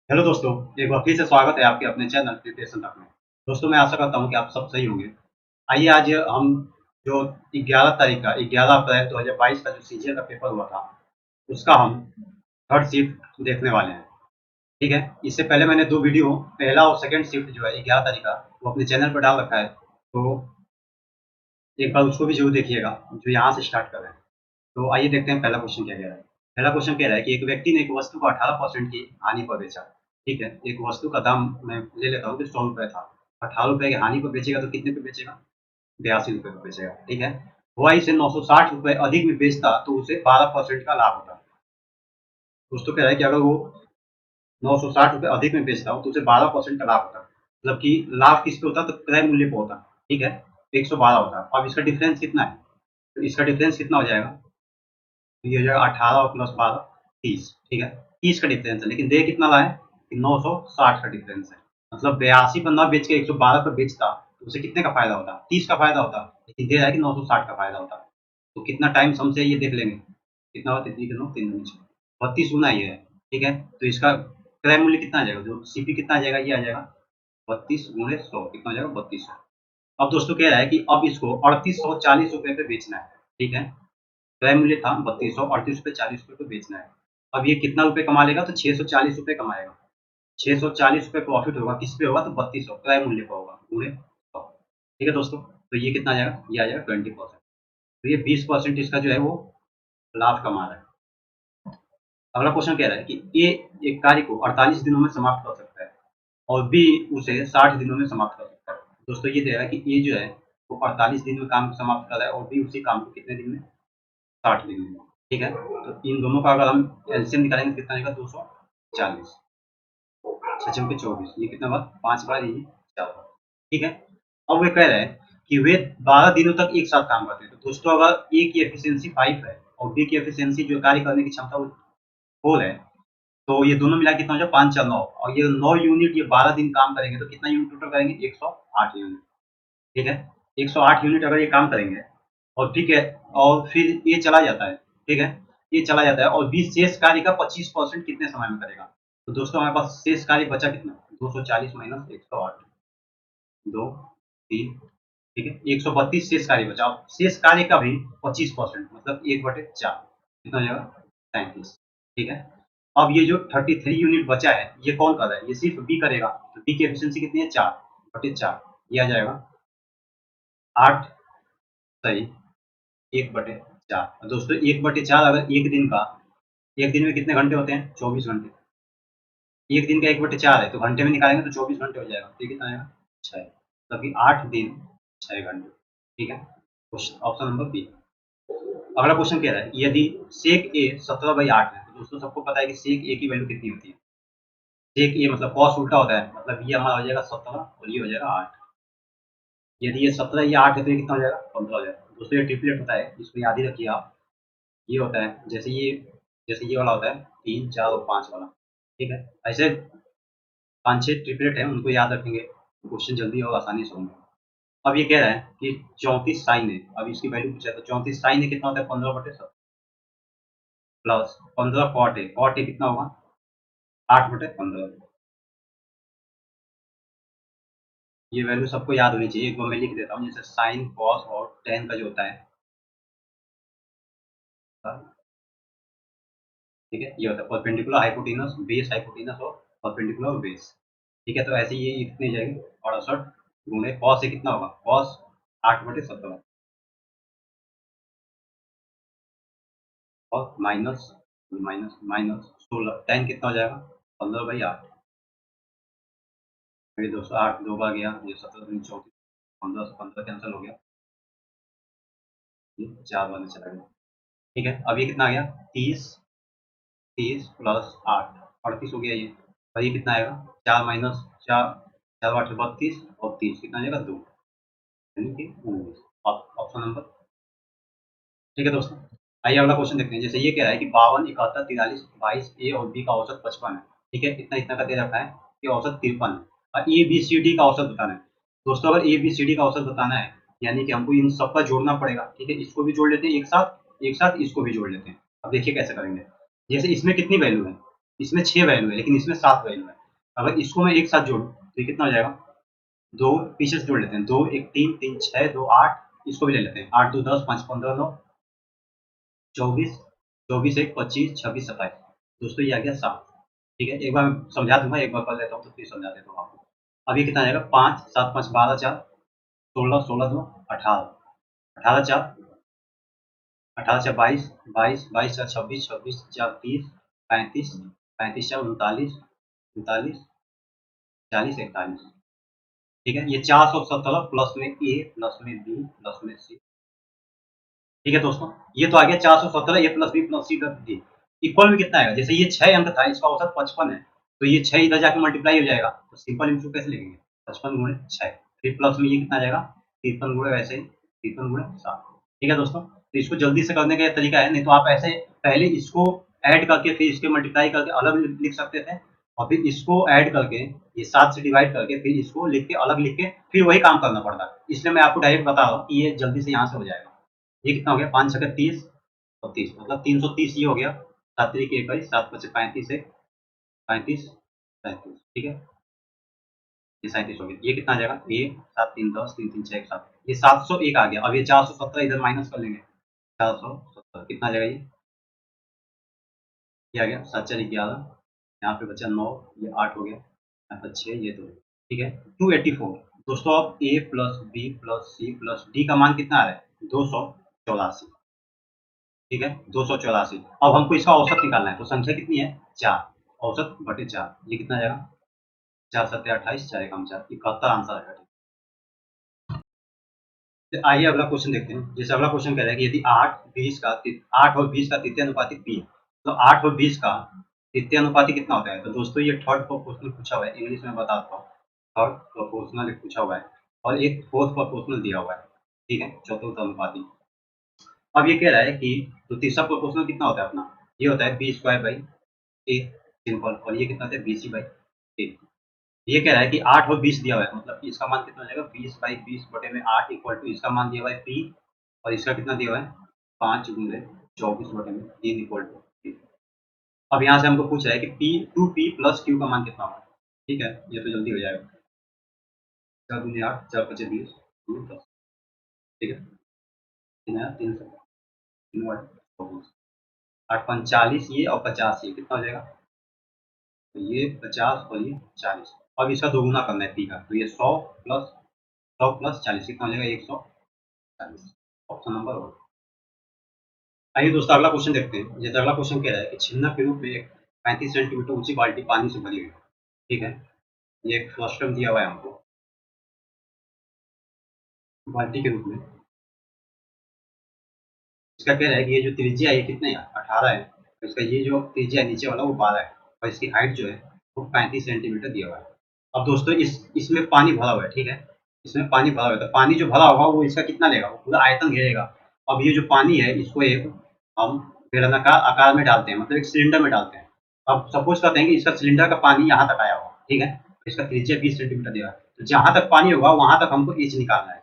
Hello दोस्तों, एक बार फिर से स्वागत है आपके अपने चैनल प्रिपरेशन तक में। दोस्तों, मैं आशा करता हूँ कि आप सब सही होंगे। आइए आज हम जो 11 तारीख का 11 अप्रैल 2022 का जो सीजीएल का पेपर हुआ था, उसका हम थर्ड शिफ्ट देखने वाले हैं। ठीक है, इससे पहले मैंने 2 वीडियो पहला और सेकंड शिफ्ट जो है 11 तारीख का वो अपने चैनल पर डाल रखा है, तो एक बार उसको भी ज़रूर देखिएगा, जो यहाँ से स्टार्ट कर रहे हैं। तो आइए देखते हैं पहला क्वेश्चन क्या कह रहा है। पहला क्वेश्चन कह रहा है कि एक व्यक्ति ने एक वस्तु को 18% की हानि पर बेचा। ठीक है, एक वस्तु का दाम मैं ले लेता हूँ कि 100 रुपए था। 18 रुपए की हानि पर बेचेगा तो कितने पे बेचेगा? 82 रुपए पे बेचेगा। ठीक है, वह इसे 960 रुपए अधिक में बेचता तो उसे 12% का लाभ होता। दोस्तों कह रहा है कि अगर वो 960 रुपए अधिक में बेचता हो तो उसे 12% का लाभ होता। मतलब कि लाभ किस पे होता? तो क्रय मूल्य पे होता। ठीक है, 112 होता। अब इसका डिफरेंस कितना है? तो इसका डिफरेंस कितना हो जाएगा? ये हो जाएगा 18 और प्लस 12 30। ठीक है, 30 का डिफरेंस है, लेकिन दे कितना रहा है कि 960 का डिफरेंस है। मतलब 82 पर ना बेच के 112 पर बेचता तो उसे कितने का फायदा होता? 30 का फायदा होता, लेकिन दे रहा है कि 960 का फायदा होता। तो कितना टाइम हमसे ये देख लेंगे कितना होता है? 32 गुना ये है। ठीक है, तो इसका क्रय मूल्य कितना आ जाएगा? जो सीपी कितना आ जाएगा? ये आ जाएगा 32 गुणे 100 कितना हो जाएगा? 3200। अब दोस्तों कह रहा है कि अब इसको 3840 रुपए पे बेचना है। ठीक है, क्रय मूल्य था 3200, 38 रुपए 40 रुपए को बेचना है। अब ये कितना रुपए कमा लेगा? तो 640 रुपए कमाएगा। 640 रुपए प्रॉफिट होगा, किस पे होगा? तो 3200 क्रय मूल्य पे होगा गुणे 100। ठीक है दोस्तों, तो ये कितना आ जाएगा? ये आ जाएगा 20%। तो ये 20% इसका जो है वो लाभ कमा रहा है। अगला क्वेश्चन कह रहा है कि ए एक कार्य को 48 दिनों में समाप्त कर सकता है और बी उसे 60 दिनों में समाप्त कर सकता है। दोस्तों ये दे रहा है कि ए जो है वो 48 दिन में काम समाप्त कर रहा है और बी उसी काम को कितने दिन में? 60 दिन में। ठीक है, तो इन दोनों का अगर हम एलसीएम निकालेंगे तो कितना आएगा? 240। 6 के 24, ये कितना बार? 5 बार, ये 4 बार। ठीक है, अब वे कह रहे हैं कि वे 12 दिनों तक एक साथ काम करते हैं। तो दोस्तों अगर ए की एफिशिएंसी 5 है और बी की एफिशिएंसी जो कार्य करने की क्षमता वो 4 है, तो ये दोनों मिला के कितना हो जाए? 5 4 9, और ये 9 यूनिट ये 12 दिन काम करेंगे तो कितना यूनिट टोटल करेंगे? 108 यूनिट। ठीक है, 108 यूनिट अगर ये काम करेंगे और ठीक है, और फिर ये चला जाता है। ठीक है, ये चला जाता है और 20 शेष कार्य का 25% कितने समय में करेगा? तो दोस्तों हमारे पास शेष कार्य बचा कितना? 240 माइनस 108, 2 3। ठीक है, 132 शेष कार्य बचा। अब शेष कार्य का भी 25% मतलब 1/4 कितना हो जाएगा? 37। ठीक है, अब ये जो 33 यूनिट बचा है ये कौन कर रहा है? ये सिर्फ बी करेगा। तो बी की एफिशिएंसी कितनी है? 4/4। ये आ जाएगा 8 सही 1/4। दोस्तों 1/4 अगर एक दिन में कितने घंटे होते हैं? 24 घंटे। एक दिन का 1/4 है तो घंटे में निकालेंगे तो 24 घंटे हो जाएगा। तो ये कितना आएगा? 6। मतलब कि 8 दिन 6 घंटे। ठीक है, ऑप्शन नंबर बी। अगला क्वेश्चन कह रहा है यदि सेक ए 17/8 है, तो दोस्तों सबको पता है कि सेक ए की वैल्यू कितनी होती है? सेक ए मतलब कॉस उल्टा होता है, मतलब ये हमारा हो जाएगा 17 और ये हो जाएगा 8। यदि ये 17 या 8 है तो ये कितना हो जाएगा? 15 हो जाएगा। दोस्तों ये ट्रिपलेट होता है, इसको याद ही रखिए आप। ये होता है जैसे ये वाला होता है 3 4 और 5 वाला। ठीक है, ऐसे 5 6 ट्रिपलेट है, उनको याद रखेंगे क्वेश्चन जल्दी और आसानी से होंगे। अब ये कह रहा है कि 34 साइन है, अब इसकी वैल्यू पूछा है तो 34 साइन है कितना होता है? 15/7 प्लस 15 कॉट है कितना होगा? 8/15। ये वैल्यू सबको याद होनी चाहिए, एक बार मैं लिख देता हूँ जैसे साइन कॉस और टेन का जो होता है। ठीक है, ये होता है परपेंडिकुलर हाइपोटेनस बेस, हाइपोटेनस और परपेंडिकुलर बेस। ठीक है, तो ऐसे ये कितनी जाएगी? 68 गुणे कॉस से कितना होगा? कॉस 8/17 और माइनस माइनस माइनस 16 टेन कितना हो जाएगा? 15/8। फिर 208 दो बार गया, ये 17 दूनी 34, 15 से 15 कैंसिल हो गया, ये 4 बार में चला गया। ठीक है, अब ये कितना आ गया? 30 30 प्लस 8 38 हो गया ये। और ये कितना आएगा? 4 माइनस 4, 4 8 32 और 30 कितना आ जाएगा? 2 यानी कि 19। Option number. ठीक है दोस्तों, आइए अगला क्वेश्चन देखते हैं। जैसे ये कह रहा है कि 52 71 43 22 ए और बी का औसत 55 है। ठीक है, इतना इतना का दे रखा है कि औसत 53 है और ए बी सी डी का औसत बताना है। दोस्तों अगर ए बी सी डी का औसत बताना है यानी कि हमको इन सबका जोड़ना पड़ेगा। ठीक है, इसको भी जोड़ लेते हैं एक साथ इसको भी जोड़ लेते हैं। अब देखिए कैसे करेंगे। जैसे इसमें कितनी वैल्यू है? इसमें 6 वैल्यू है लेकिन इसमें 7 वैल्यू है। अगर इसको मैं एक साथ जोड़ूँ तो ये कितना हो जाएगा? 2 पीछे से जोड़ लेते हैं, 2 1 3 3 6 2 8, इसको भी ले लेते हैं, 8 2 10 5 15 9 24, 24 1 25 26 27। दोस्तों ये आ गया 7। ठीक है, एक बार मैं समझा दूंगा, एक बार कर लेता हूँ तो फिर समझा देता हूँ आपको। अब ये कितना आ जाएगा? 5 7 5 12 4 16 16 2 18, 18 4 18 4 22 22 22 4 26 26 4 30 35 35 4 39 39 40 41। ठीक है, ये 417 प्लस में ए प्लस में बी प्लस में सी। ठीक है दोस्तों, ये तो आ गया 417 ए प्लस बी प्लस सी का डी। इक्वल में कितना आएगा? जैसे ये 6 अंक था, इसका औसत 55 है, तो ये 6 इधर जाके मल्टीप्लाई हो जाएगा, तो सिंपल इंटू कैसे लिखेंगे? 55 गुणे 6। फिर प्लस में ये कितना आ जाएगा? 53 गुणे वैसे ही 53 गुणे 7। ठीक है दोस्तों, तो इसको जल्दी से करने का ये तरीका है, नहीं तो आप ऐसे पहले इसको ऐड करके फिर इसके मल्टीप्लाई करके अलग लिख सकते थे, और फिर इसको ऐड करके ये 7 से डिवाइड करके फिर इसको लिख के अलग लिख के फिर वही काम करना पड़ता है। इसलिए मैं आपको डायरेक्ट बता रहा हूँ कि ये जल्दी से यहाँ से हो जाएगा। ये कितना हो गया? 5 छक्के 30 और 30 मतलब 330 ये हो गया। 7 तरीके 21, 7 पचे 35 है, 35 37। ठीक है, ये 37 हो गया। ये कितना आ जाएगा? ये 7 3 10 3 3 6 7, ये 701 आ गया। अब ये 417 इधर माइनस कर लेंगे, 470 कितना आ जाएगा? ये आ गया 7 4 11, यहाँ पे बचा 9, ये 8 हो गया, यहाँ पर 6, ये 2। ठीक है, 284। दोस्तों अब A plus B plus C plus D का मान कितना आ रहा है? 284। ठीक है, 284। अब हमको इसका औसत निकालना है, तो संख्या कितनी है? 4, औसत बटे 4, ये कितना आ जाएगा? 4 7 28, 4 एकम 4, 71 आंसर आएगा। तो आइए अगला क्वेश्चन देखते हैं। जैसे अगला क्वेश्चन कह रहा है कि यदि 8 और 20 का तृतीय अनुपाती p, तो 8 और 20 का तृतीय अनुपाती कितना होता है? तो दोस्तों ये थर्ड प्रोपोर्शनल पूछा हुआ है, इंग्लिश में बताता हूँ। थर्ड प्रोपोर्शनल पूछा हुआ है और एक फोर्थ प्रोपोर्शनल दिया हुआ है। ठीक है, चतुर्थ अनुपाती। अब ये कह रहा है कि तो तीसरा प्रोपोर्शनल कितना होता है अपना? ये होता है B square by A, simple. और ये कितना होता है? B C by A. ये कह रहा है कि 8 और 20 दिया हुआ है, मतलब इसका मान कितना हो जाएगा? 20 बाई 20 बटे में 8 इक्वल टू इसका मान दिया हुआ है पी, और इसका कितना दिया हुआ है? 5 गुणे 24 बटे में 3 इक्वल टू 3। अब यहाँ से हमको पूछ रहा है कि पी 2p प्लस क्यू का मान कितना होगा? ठीक है, ये तो जल्दी हो जाएगा। 4 दूनी 8, 4 पचे 20, 10। ठीक है, 3 आया 3 से 3 8 24, 8 5 40, ये और 50, ये कितना हो जाएगा? तो ये 50 और ये 40। अब इसका दोगुना करना है पी का, तो ये 100 प्लस 40 कितना हो जाएगा? 140। Option number 1। आइए दोस्तों अगला क्वेश्चन देखते हैं। जैसे अगला क्वेश्चन कह रहा है कि छिन्नक के रूप में एक 35 सेंटीमीटर ऊंची बाल्टी पानी से भरी हुई है। ठीक है, ये एक फ्लस्टम दिया हुआ है हमको बाल्टी के रूप में। इसका कह रहा है कि ये जो त्रिज्या है ये कितने है? 18 है। तो इसका ये जो त्रिज्या है नीचे वाला वो 12 है, और इसकी हाइट जो है वो 35 सेंटीमीटर दिया हुआ है। अब दोस्तों इसमें पानी भरा हुआ है। ठीक है, इसमें पानी भरा हुआ है, तो पानी जो भरा होगा वो इसका कितना लेगा? वो पूरा आयतन घेरेगा। अब ये जो पानी है इसको एक हम बेलनाकार आकार में डालते हैं, मतलब एक सिलेंडर में डालते हैं। अब सपोज करते हैं कि इसका सिलेंडर का पानी यहाँ तक आया होगा। ठीक है, इसका त्रिज्या 20 सेंटीमीटर दिया है, तो जहाँ तक पानी होगा वहां तक हमको एच निकालना है।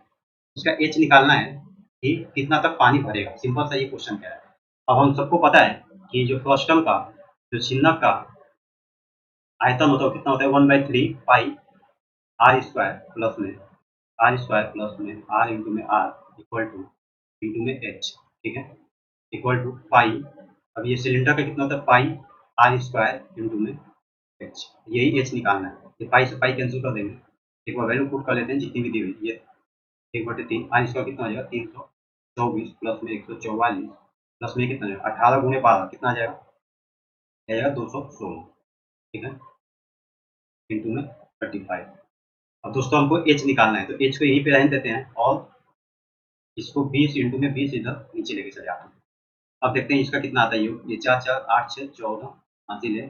इसका एच निकालना है कि कितना तक पानी भरेगा। सिंपल सा ये क्वेश्चन क्या है। अब हम सबको पता है कि जो फ्लस्टम का जो छिन्नक का आयतन होता है कितना होता है? 1/3 पाई आर स्क्वायर प्लस में आर इंटू में आर इक्वल टू इंटू में एच। ठीक है, इक्वल टू पाई। अब ये सिलेंडर का कितना होता है? पाई आर स्क्वायर इंटू में एच, यही एच निकालना है। ये पाई से पाई कैंसिल कर देंगे, एक बार वैल्यू पुट कर लेते हैं जितनी भी दी हुई। ये 1/3 आर स्क्वायर कितना हो जाएगा? 324 प्लस में 144 प्लस में कितना जाएगा? 18 गुणे 12 कितना आ जाएगा? जाएगा 216। ठीक है, इंटू में 35। अब दोस्तों हमको एच निकालना है, तो एच को यहीं पे रहने देते हैं और इसको 20 इंटू में 20 इधर नीचे लेके चले आते हैं। अब देखते हैं इसका कितना आता है योग। ये 4 4 8 6 14 हासिल है,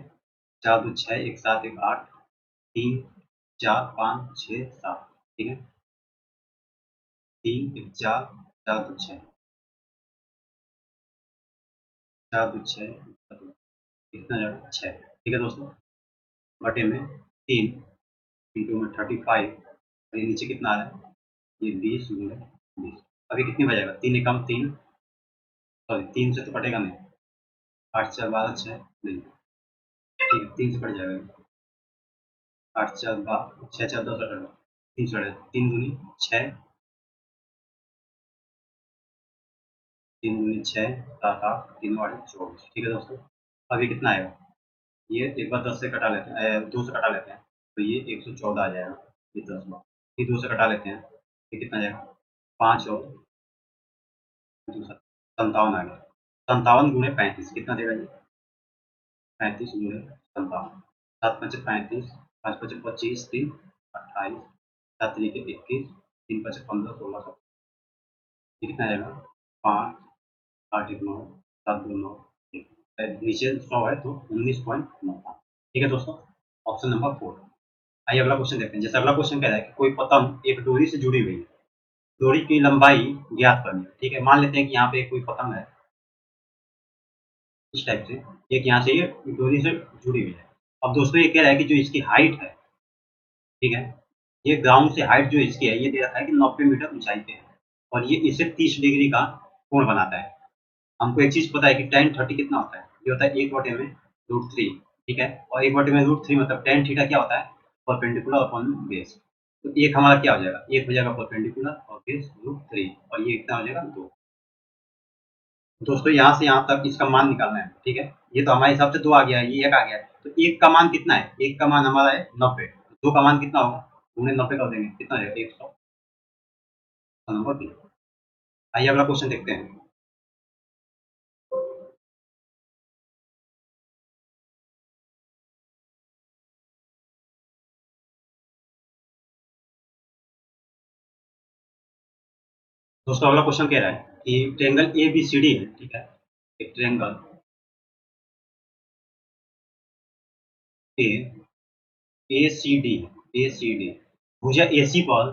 4 2 6 1 7 1 8 3 4 5 6 7। ठीक है, 3 1 4 4 2 6 4 2 6 कितना जाएगा? 6। ठीक है दोस्तों, बटे में 3 इंटू में 35, और ये नीचे कितना आ रहा है? ये 20 गुणे 20। अभी कितनी बचेगा? 3 एकम 3, सॉरी 3 से तो कटेगा नहीं, 8 4 12 6 नहीं, ठीक है, 3 से कट जाएगा। 8 4 6 4 10 18 3 से 3 दूनी 6, 3 दूनी 6 7 8 3 8 24। ठीक है दोस्तों, अभी कितना आएगा? ये एक बार 10 से कटा लेते हैं, 2 से कटा लेते हैं, तो ये 114 आ जाएगा। ये 10 बार ये 2 से कटा लेते हैं, ये कितना आ जाएगा? 5 और 2 57 आ गया। 57 गुणे 35 कितना देगा ये? 35 गुणे 57, 7 5 35, 5 5 25, 3 28, 7 3 21, 3 5 15 16 ये कितना आ जाएगा? 5 8 1 9 7 2 9 1 नीचे 100 है तो 19.9। ठीक है दोस्तों, ऑप्शन नंबर 4। आइए अगला क्वेश्चन देखते हैं। जैसे अगला क्वेश्चन कह रहा है कि कोई पतंग एक डोरी से जुड़ी हुई है, डोरी की लंबाई ज्ञात करनी है। ठीक है, मान लेते हैं कि यहाँ पे कोई पतंग है इस टाइप से, एक यहाँ से ये डोरी से जुड़ी हुई है। अब दोस्तों ये कह रहा है कि जो इसकी हाइट है, ठीक है, ये ग्राउंड से हाइट जो इसकी है ये दे रखा है कि 90 मीटर ऊंचाई पे है और ये इसे 30 डिग्री का कोण बनाता है। हमको एक चीज पता है कि tan 30 कितना होता है? ये होता है 1/√3। ठीक है, और 1/√3 मतलब tan थीटा क्या होता है? Perpendicular upon base. तो एक हमारा क्या हो जाएगा? एक हो जाएगा परपेंडिकुलर और बेस √3 और ये कितना हो जाएगा? 2। दोस्तों यहाँ से यहाँ तक इसका मान निकालना है। ठीक है, ये तो हमारे हिसाब से 2 आ गया है, ये 1 आ गया है, तो एक का मान कितना है? एक का मान हमारा है 90, 2 का मान कितना होगा? उन्हें 90 कर देंगे, कितना है? 100 नंबर 3। आइए अगला क्वेश्चन देखते हैं। दोस्तों अगला क्वेश्चन कह रहा है कि triangle A B C D है। ठीक है, एक triangle A A C D A C D भुजा ए सी पर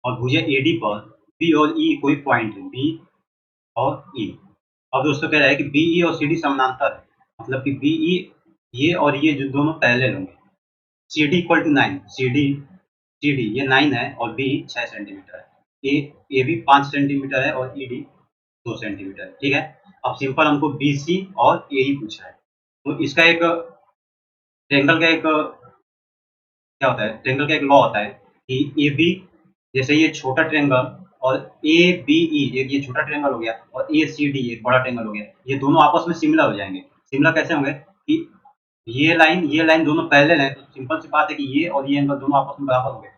और भुजा ए डी पर बी और ई कोई पॉइंट है, बी और ई। अब दोस्तों कह रहा है कि बी ई और सी डी समानांतर है, मतलब कि बी ई ये और ये जो दोनों पैरेलल होंगे। C D equal to 9, C D ये 9 है और बी 6 सेंटीमीटर है। ए बी 5 सेंटीमीटर है और ई डी 2 सेंटीमीटर है। ठीक है, अब सिंपल हमको बी सी और ए ई पूछा है, तो इसका एक ट्रायंगल का एक क्या होता है? ट्रायंगल का एक लॉ होता है कि ए बी, जैसे ये छोटा ट्रायंगल और ए बी ई, ये छोटा ट्रायंगल हो गया और ए सी डी एक बड़ा ट्रायंगल हो गया, ये दोनों आपस में सिमिलर हो जाएंगे। सिमिलर कैसे होंगे कि ये लाइन दोनों पैरेलल है, तो सिंपल सी बात है कि ये और ये एंगल दोनों आपस में बराबर हो गए।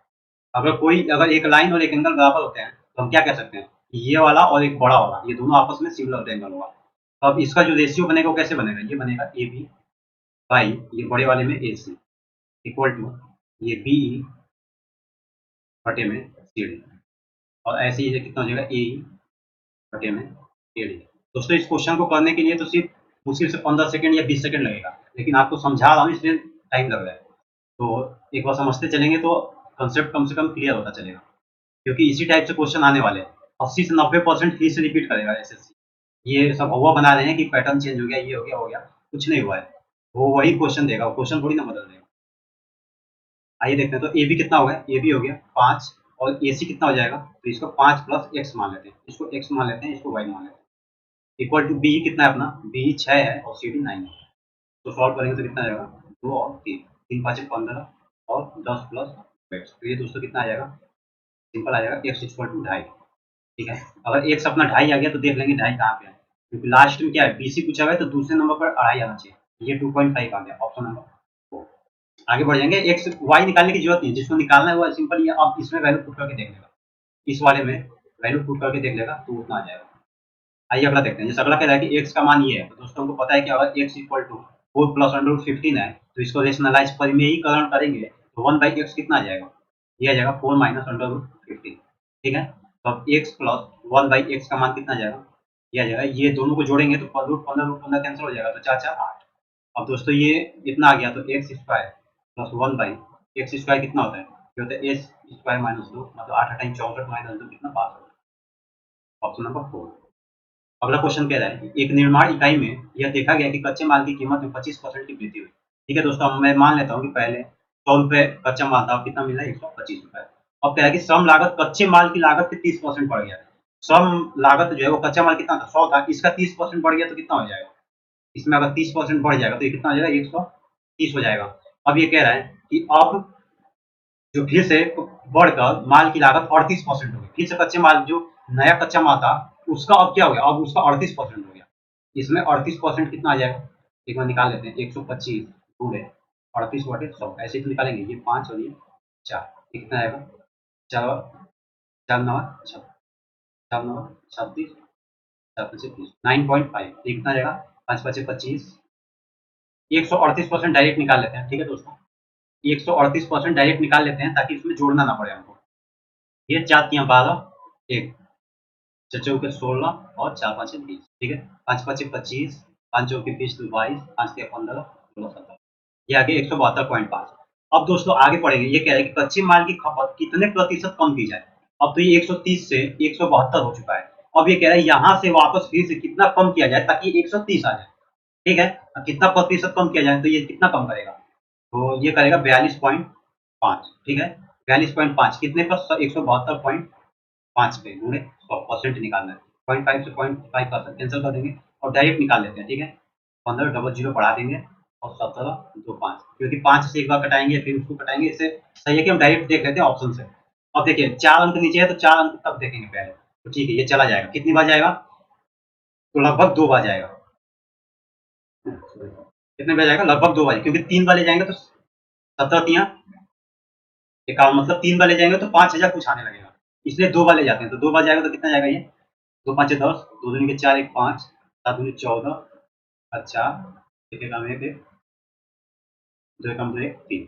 अगर एक लाइन और एक एंगल बराबर होते हैं तो हम क्या कह सकते हैं? ये वाला और एक बड़ा वाला ये दोनों आपस में सिमिलर ट्रायंगल होगा। तो अब इसका जो रेशियो बनेगा वो कैसे बनेगा? ये बनेगा ए बी बाई ये बड़े वाले में ए सी इक्वल टू ये बी ई बटे में सी डी, और ऐसे ही कितना हो जाएगा? ए ई बटे में ए डी। दोस्तों इस क्वेश्चन को करने के लिए तो सिर्फ मुश्किल से 15 सेकंड या 20 सेकंड लगेगा, लेकिन आपको समझा रहा हूँ इसलिए टाइम लग रहा है। तो एक बार समझते चलेंगे तो कंसेप्ट कम से कम क्लियर होता चलेगा, क्योंकि इसी टाइप से क्वेश्चन आने वाले हैं। 80 से 90% फिर से रिपीट करेगा एसएससी। ये सब हवा बना रहे हैं कि पैटर्न चेंज हो गया, ये हो गया हो गया, कुछ नहीं हुआ है। वो वही क्वेश्चन देगा, क्वेश्चन थोड़ी ना बदल देगा। आइए देखते हैं, तो ए बी कितना हो गया? ए बी हो गया 5 और ए सी कितना हो जाएगा? तो इसको 5 प्लस एक्स मान लेते हैं, इसको एक्स मान लेते हैं, इसको वाई मान लेते हैं, इक्वल टू बी कितना है अपना? बी 6 है और सी डी 9 है। तो सॉल्व करेंगे तो कितना आ जाएगा? 2 और 3, 3 5 15 और 10 प्लस एक्स, तो ये दोस्तों कितना आ जाएगा? सिंपल आ जाएगा एक्स इक्वल टू 2.5। ठीक है, अगर एक्स अपना 2.5 आ गया तो देख लेंगे 2.5 कहाँ पे है, क्योंकि लास्ट में क्या है? बीसी पूछा हुआ है तो दूसरे नंबर पर 2.5 आना चाहिए। ये 2.5 आ गया, ऑप्शन नंबर 4। आगे बढ़ जाएंगे। एक्स वाई निकालने की जरूरत नहीं है, जिसको निकालना है वो सिंपल ये अब इसमें वैल्यू पुट करके देख लेगा, इस वाले में वैल्यू पुट करके देख लेगा तो उतना आ जाएगा। आइए अगला देखते हैं। जैसे अगला कह रहा है कि एक्स का मान ये है, तो दोस्तों को पता है कि अगर X equal to 4 plus under 15 है तो इसको रेशनलाइज परिमेयीकरण करेंगे तो 1/x कितना आ जाएगा? ये आ जाएगा 4 माइनस अंडर 15। ठीक है, तो अब x प्लस 1/x का मान कितना आ जाएगा? ये आ जाएगा, ये दोनों को जोड़ेंगे तो रूट 15 कैंसिल हो जाएगा, तो 4 4 8। अब दोस्तों ये इतना आ गया, तो एक्स स्क्वायर प्लस 1/x² कितना होता है? ये होता है एस स्क्वायर माइनस 2, मतलब 8 8 64 माइनस 2 कितना? 5। Option number 4। अगला क्वेश्चन कह रहा है कि एक निर्माण इकाई में यह देखा गया कि कच्चे माल की कीमत में 25% की वृद्धि हुई। ठीक है दोस्तों, अब मैं मान लेता हूँ कि पहले 100 रुपए कच्चा माल था, अब कितना मिला है? 125 रुपए। अब कह रहा है कि श्रम लागत कच्चे माल की लागत के 30% बढ़ गया। श्रम लागत जो है वो कच्चा माल कितना था? 100 था, इसका 30% बढ़ गया तो कितना हो जाएगा? इसमें अगर 30% बढ़ जाएगा तो ये कितना हो जाएगा? 30 हो जाएगा। अब ये कह रहा है कि अब जो फिर से बढ़कर माल की लागत 38% हो गई। फिर से कच्चे माल जो नया कच्चा माल था उसका अब क्या हो गया, अब उसका 38% हो गया। इसमें 38% कितना आ जाएगा, एक बार निकाल लेते हैं। 125 गुणे 38/100 ऐसे ही तो निकालेंगे। ये 5 और ये 4, ये कितना आएगा, चार 4 9 26, 4 9 26, 4 5 30, 9.5, ये कितना आएगा, 5 5 25, 138% डायरेक्ट निकाल लेते हैं। ठीक है दोस्तों, 138% डायरेक्ट निकाल लेते हैं ताकि इसमें जोड़ना ना पड़े हमको। ये 4 तियां 12, 1 4 चौके 16 और 4 5 20, ठीक है। 5 5 25, 5 चौके 20 तो 22, 5 तिया 15, 16 17, ये आ गया 172.5। अब दोस्तों आगे बढ़ेंगे। ये कह रहा है कि कच्चे माल की खपत कितने प्रतिशत कम की जाए। अब तो ये 130 से 172 हो चुका है। अब ये कह रहा है यहाँ से वापस फिर से कितना कम किया जाए ताकि 130 आ जाए। ठीक है, अब कितना प्रतिशत कम किया जाए, तो ये कितना कम करेगा, तो ये करेगा 42.5। ठीक है, 42.5 कितने पर, 172.5 पे गुणे 100% निकालना है। 0.5 से 0.5% कैंसिल कर देंगे और डायरेक्ट निकाल लेते हैं। ठीक है, 15 डबल जीरो बढ़ा देंगे और 17 2 5, क्योंकि 5 से एक बार कटाएंगे फिर उसको कटाएंगे, इससे सही है कि हम डायरेक्ट देख लेते हैं ऑप्शन से। अब देखिए 4 अंक नीचे है तो 4 अंक तब देखेंगे पहले, तो ठीक है ये चला जाएगा। कितनी बार जाएगा, तो लगभग 2 बार जाएगा। कितने बार जाएगा, लगभग 2 बार, क्योंकि 3 बार ले जाएंगे तो 17 तियां 51, मतलब 3 बार ले जाएंगे तो 5000 कुछ आने लगेगा, इसलिए 2 बार ले जाते हैं। तो 2 बार जाएगा तो कितना जाएगा, ये 2 5 10, 2 दूनी के 4 1 5, 7 दूनी 14, अच्छा एक एक एक एक, 2 एकम 2 1 3,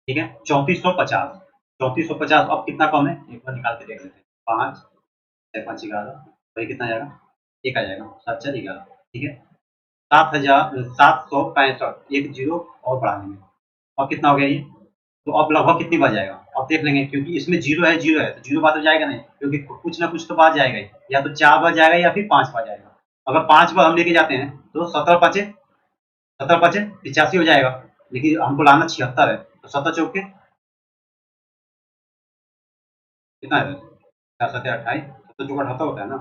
ठीक है 3450। 3450 अब कितना कम है, एक बार निकाल के देख लेते हैं। 5 6 5 11, वही कितना जाएगा, एक आ जाएगा, 7 4 11, ठीक है 7765, एक जीरो और बढ़ा देंगे। अब कितना हो गया ये, तो अब लगभग कितनी बार जाएगा, अब देख लेंगे, क्योंकि इसमें जीरो है तो जीरो बार तो जाएगा नहीं, क्योंकि कुछ ना कुछ तो बार जाएगा ही, या तो 4 बार जाएगा या फिर 5 बार जाएगा। अगर 5 बार हम लेके जाते हैं तो 17 5 85 हो जाएगा, लेकिन हमको लाना 76 है, तो 17 चौके कितना है, 4 7 28, 17 चौका 78 होता है ना,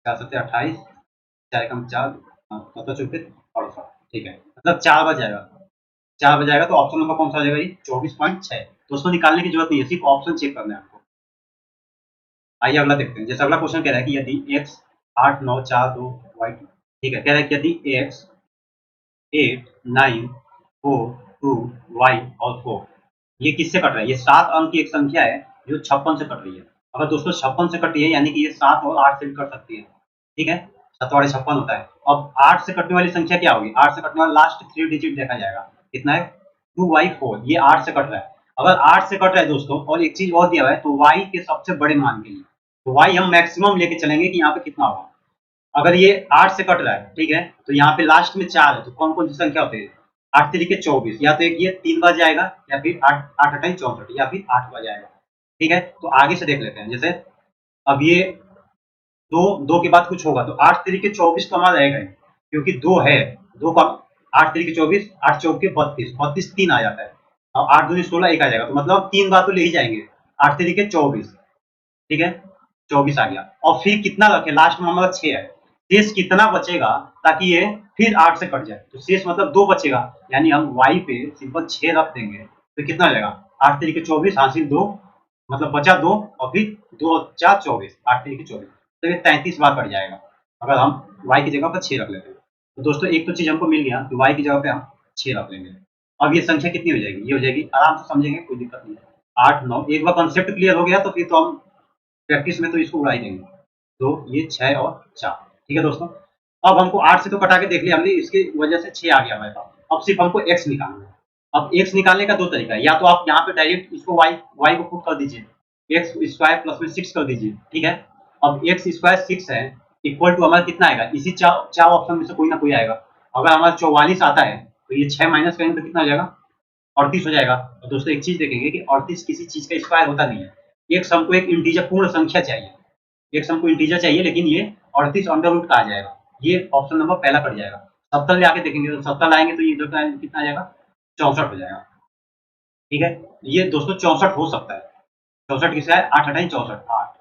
4 7 28, 4 एकम 4, 17 चौके 68, ठीक है, मतलब 4 बार जाएगा। 4 बार जाएगा तो ऑप्शन नंबर कौन सा आ जाएगा, ये 24.6। दोस्तों निकालने की जरूरत नहीं है, सिर्फ ऑप्शन चेक करना है आपको। आइए अगला देखते हैं। जैसे अगला क्वेश्चन कह रहा है कि यदि x 8 9 4 2 y, ठीक है, कह रहा है कि यदि x 8 9 4 2 y और 4, ये किससे कट रहा है, ये 7 अंक की एक संख्या है जो 56 से कट रही है। अगर दोस्तों 56 से कट रही है यानी कि ये 7 और 8 से भी कट सकती है। ठीक है, 7 और 56 होता है। अब 8 से कटने वाली संख्या क्या होगी, 8 से कटने वाला लास्ट 3 डिजिट देखा जाएगा, कितना है 2y4, ये 8 से कट रहा है। अगर 8 से कट रहा है दोस्तों, और एक चीज और दिया हुआ है, तो y के सबसे बड़े मान के लिए, तो y हम मैक्सिमम लेके चलेंगे कि यहाँ पे कितना होगा। अगर ये 8 से कट रहा है, ठीक है, तो यहाँ पे लास्ट में 4 है, तो कौन कौन सी संख्या होती है, 8 तरीके 24, या तो एक ये 3 बार जाएगा, या फिर 8 8 अठाई 64, या फिर 8 बार जाएगा। ठीक है, तो आगे से देख लेते हैं। जैसे अब ये दो दो के बाद कुछ होगा, तो 8 तरीके 24 तो हमारा रहेगा ही, क्योंकि 2 है, 2 का 8 तरीके 24, 8 चौके 32, 32 3 आ जाता है, और 8 दूनी 16 एक आ जाएगा, तो मतलब 3 बार तो ले ही जाएंगे। 8 तरीके 24, ठीक है 24 आ गया, और फिर कितना रखे, लास्ट में हमारा 6 है, शेष कितना बचेगा ताकि ये फिर 8 से कट जाए, तो शेष मतलब 2 बचेगा, यानी हम y पे सिंपल 6 रख देंगे, तो कितना आ जाएगा, 8 तरीके 24 हासिल 2, मतलब बचा 2, और फिर 2 4 24, 8 तरीके 24, तो ये 33 बार कट जाएगा अगर हम y की जगह पर 6 रख लेते हैं। तो दोस्तों एक तो चीज हमको मिल गया, तो y की जगह पे हम 6 रख लेंगे। अब ये संख्या कितनी हो जाएगी, ये हो जाएगी, आराम से समझेंगे, कोई दिक्कत नहीं है, 8 9, एक बार कंसेप्ट क्लियर हो गया तो फिर तो हम प्रैक्टिस में तो इसको उड़ा ही देंगे। तो ये 6 और 4, ठीक है दोस्तों। अब हमको 8 से तो कटा के देख लिया हमने, इसकी वजह से 6 आ गया हमारे पास। अब सिर्फ हमको x निकालना है। अब x निकालने का दो तरीका है, या तो आप यहाँ पे डायरेक्ट इसको y को पुट कर दीजिए, x स्क्वायर प्लस में 6 कर दीजिए, ठीक है। अब x स्क्वायर 6 है, इक्वल टू हमारा कितना आएगा, इसी चार ऑप्शन में से कोई ना कोई आएगा। अगर हमारा 44 आता है तो ये 6 माइनस करेंगे तो कितना हो जाएगा, 38 हो जाएगा। तो दोस्तों एक चीज देखेंगे कि 38 किसी चीज का स्क्वायर होता नहीं है, x हमको एक इंटीजर पूर्ण संख्या चाहिए, x हमको इंटीजर चाहिए, लेकिन ये 38 अंडर रूट का आ जाएगा, ये ऑप्शन नंबर पहला कट जाएगा। 70 ले आके देखेंगे, तो 70 लाएंगे तो ये इधर का कितना आ जाएगा, 64 हो जाएगा। ठीक है, ये दोस्तों 64 हो सकता है। 64 किसका है, 8 अठाई 64, 8,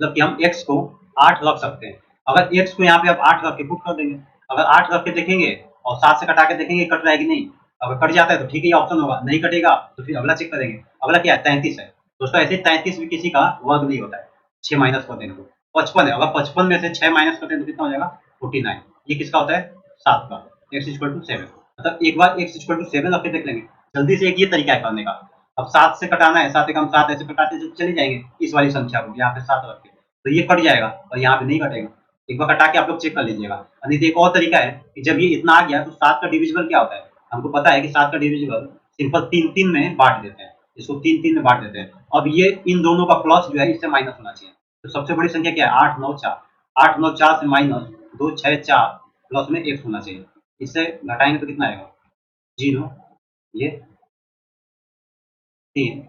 मतलब कि हम x को 8 रख सकते हैं। अगर x को यहाँ पे आप 8 रख के पुट कर देंगे, अगर 8 रख के देखेंगे और 7 से कटा के देखेंगे कट रहा है कि नहीं। अगर कट जाता है तो ठीक है, ये ऑप्शन होगा, नहीं कटेगा तो फिर अगला चेक करेंगे। अगला क्या है, 33 है दोस्तों। ऐसे 33 भी किसी का वर्ग नहीं होता है, 6 माइनस कर देंगे तो 55 है। अगर 55 में से 6 माइनस करते हैं तो कितना हो जाएगा, 49। ये किसका होता है, 7 का। x इक्वल टू 7, मतलब एक बार x इक्वल टू 7 रख के देख लेंगे जल्दी से। एक ये तरीका है करने का। अब 7 से कटाना है, 7 एकम 7, ऐसे कटाते चले जाएंगे इस वाली संख्या को, यहाँ पे 7 रख के, तो ये कट जाएगा और यहाँ पे नहीं कटेगा। एक बार कटा के आप लोग चेक कर लीजिएगा। नहीं तो एक और तरीका है कि जब ये इतना आ गया तो 7 का डिविजिबल क्या होता है, हमको पता है कि 7 का डिविजिबल सिंपल 3-3 में बांट देते हैं, इसको 3-3 में बांट देते हैं। अब ये इन दोनों का प्लस जो है इससे माइनस होना चाहिए। तो सबसे बड़ी संख्या क्या है, 8 9 4, 8 9 4 से माइनस 2 6 4 प्लस में x होना चाहिए। इससे घटाएंगे तो कितना आएगा, 0, ये 3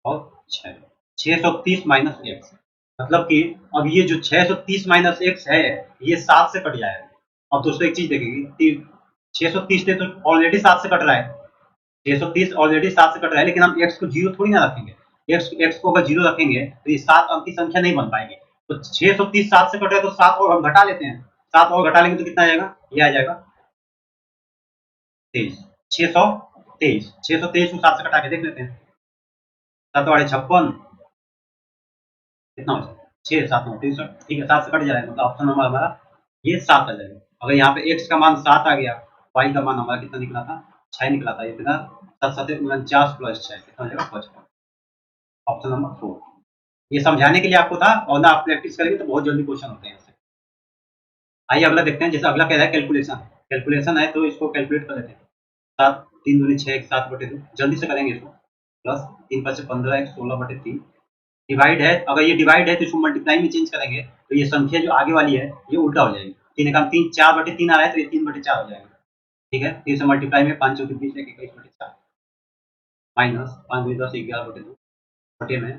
और 6, 630 माइनस एक्स। मतलब कि अब ये जो 630 माइनस एक्स है ये 7 से कट जाएगा। अब दोस्तों एक चीज देखेंगे, 630 से तो ऑलरेडी 7 से कट रहा है, 630 ऑलरेडी 7 से कट रहा है, लेकिन हम x को 0 थोड़ी ना रखेंगे। x को अगर 0 रखेंगे तो ये 7 अंक की संख्या नहीं बन पाएगी। तो 630 7 से कट रहा है तो 7 और हम घटा लेते हैं, 7 और घटा लेंगे तो कितना आ जाएगा, ये आ जाएगा 23, 623, 623 को 7 से कटा के देख लेते हैं। 7 वाले 56, कितना हो जाएगा, 6 7 9 63, ठीक है 7 से कट जाएगा, मतलब ऑप्शन नंबर हमारा ये 7 आ जाएगा। अगर यहाँ पे x का मान 7 आ गया, y का मान हमारा कितना निकला था, 6 निकला था, ये कितना 7 7 49 प्लस 6 कितना हो जाएगा 55, ऑप्शन नंबर 4। ये समझाने के लिए आपको था, और ना आप प्रैक्टिस करेंगे तो बहुत जल्दी क्वेश्चन होते हैं इससे। आइए अगला देखते हैं। जैसे अगला कह रहा है कैलकुलेशन, कैलकुलेशन है तो इसको कैलकुलेट कर लेते हैं। 7 3 दूनी 6 7 बटे 2, जल्दी से करेंगे इसको। प्लस 3 5 से 15 1 16 बटे 3, डिवाइड है, अगर ये डिवाइड है तो इसको मल्टीप्लाई में चेंज करेंगे तो ये संख्या जो आगे वाली है ये उल्टा हो जाएगी। 3 एकम 3, 4 बटे 3 आ रहा है तो ये 3 बटे 4 हो जाएगा, ठीक है। 3 से मल्टीप्लाई में 5 चौके 20 1 21 बटे 4, माइनस 5 दूनी 10 11 बटे 2, बटे में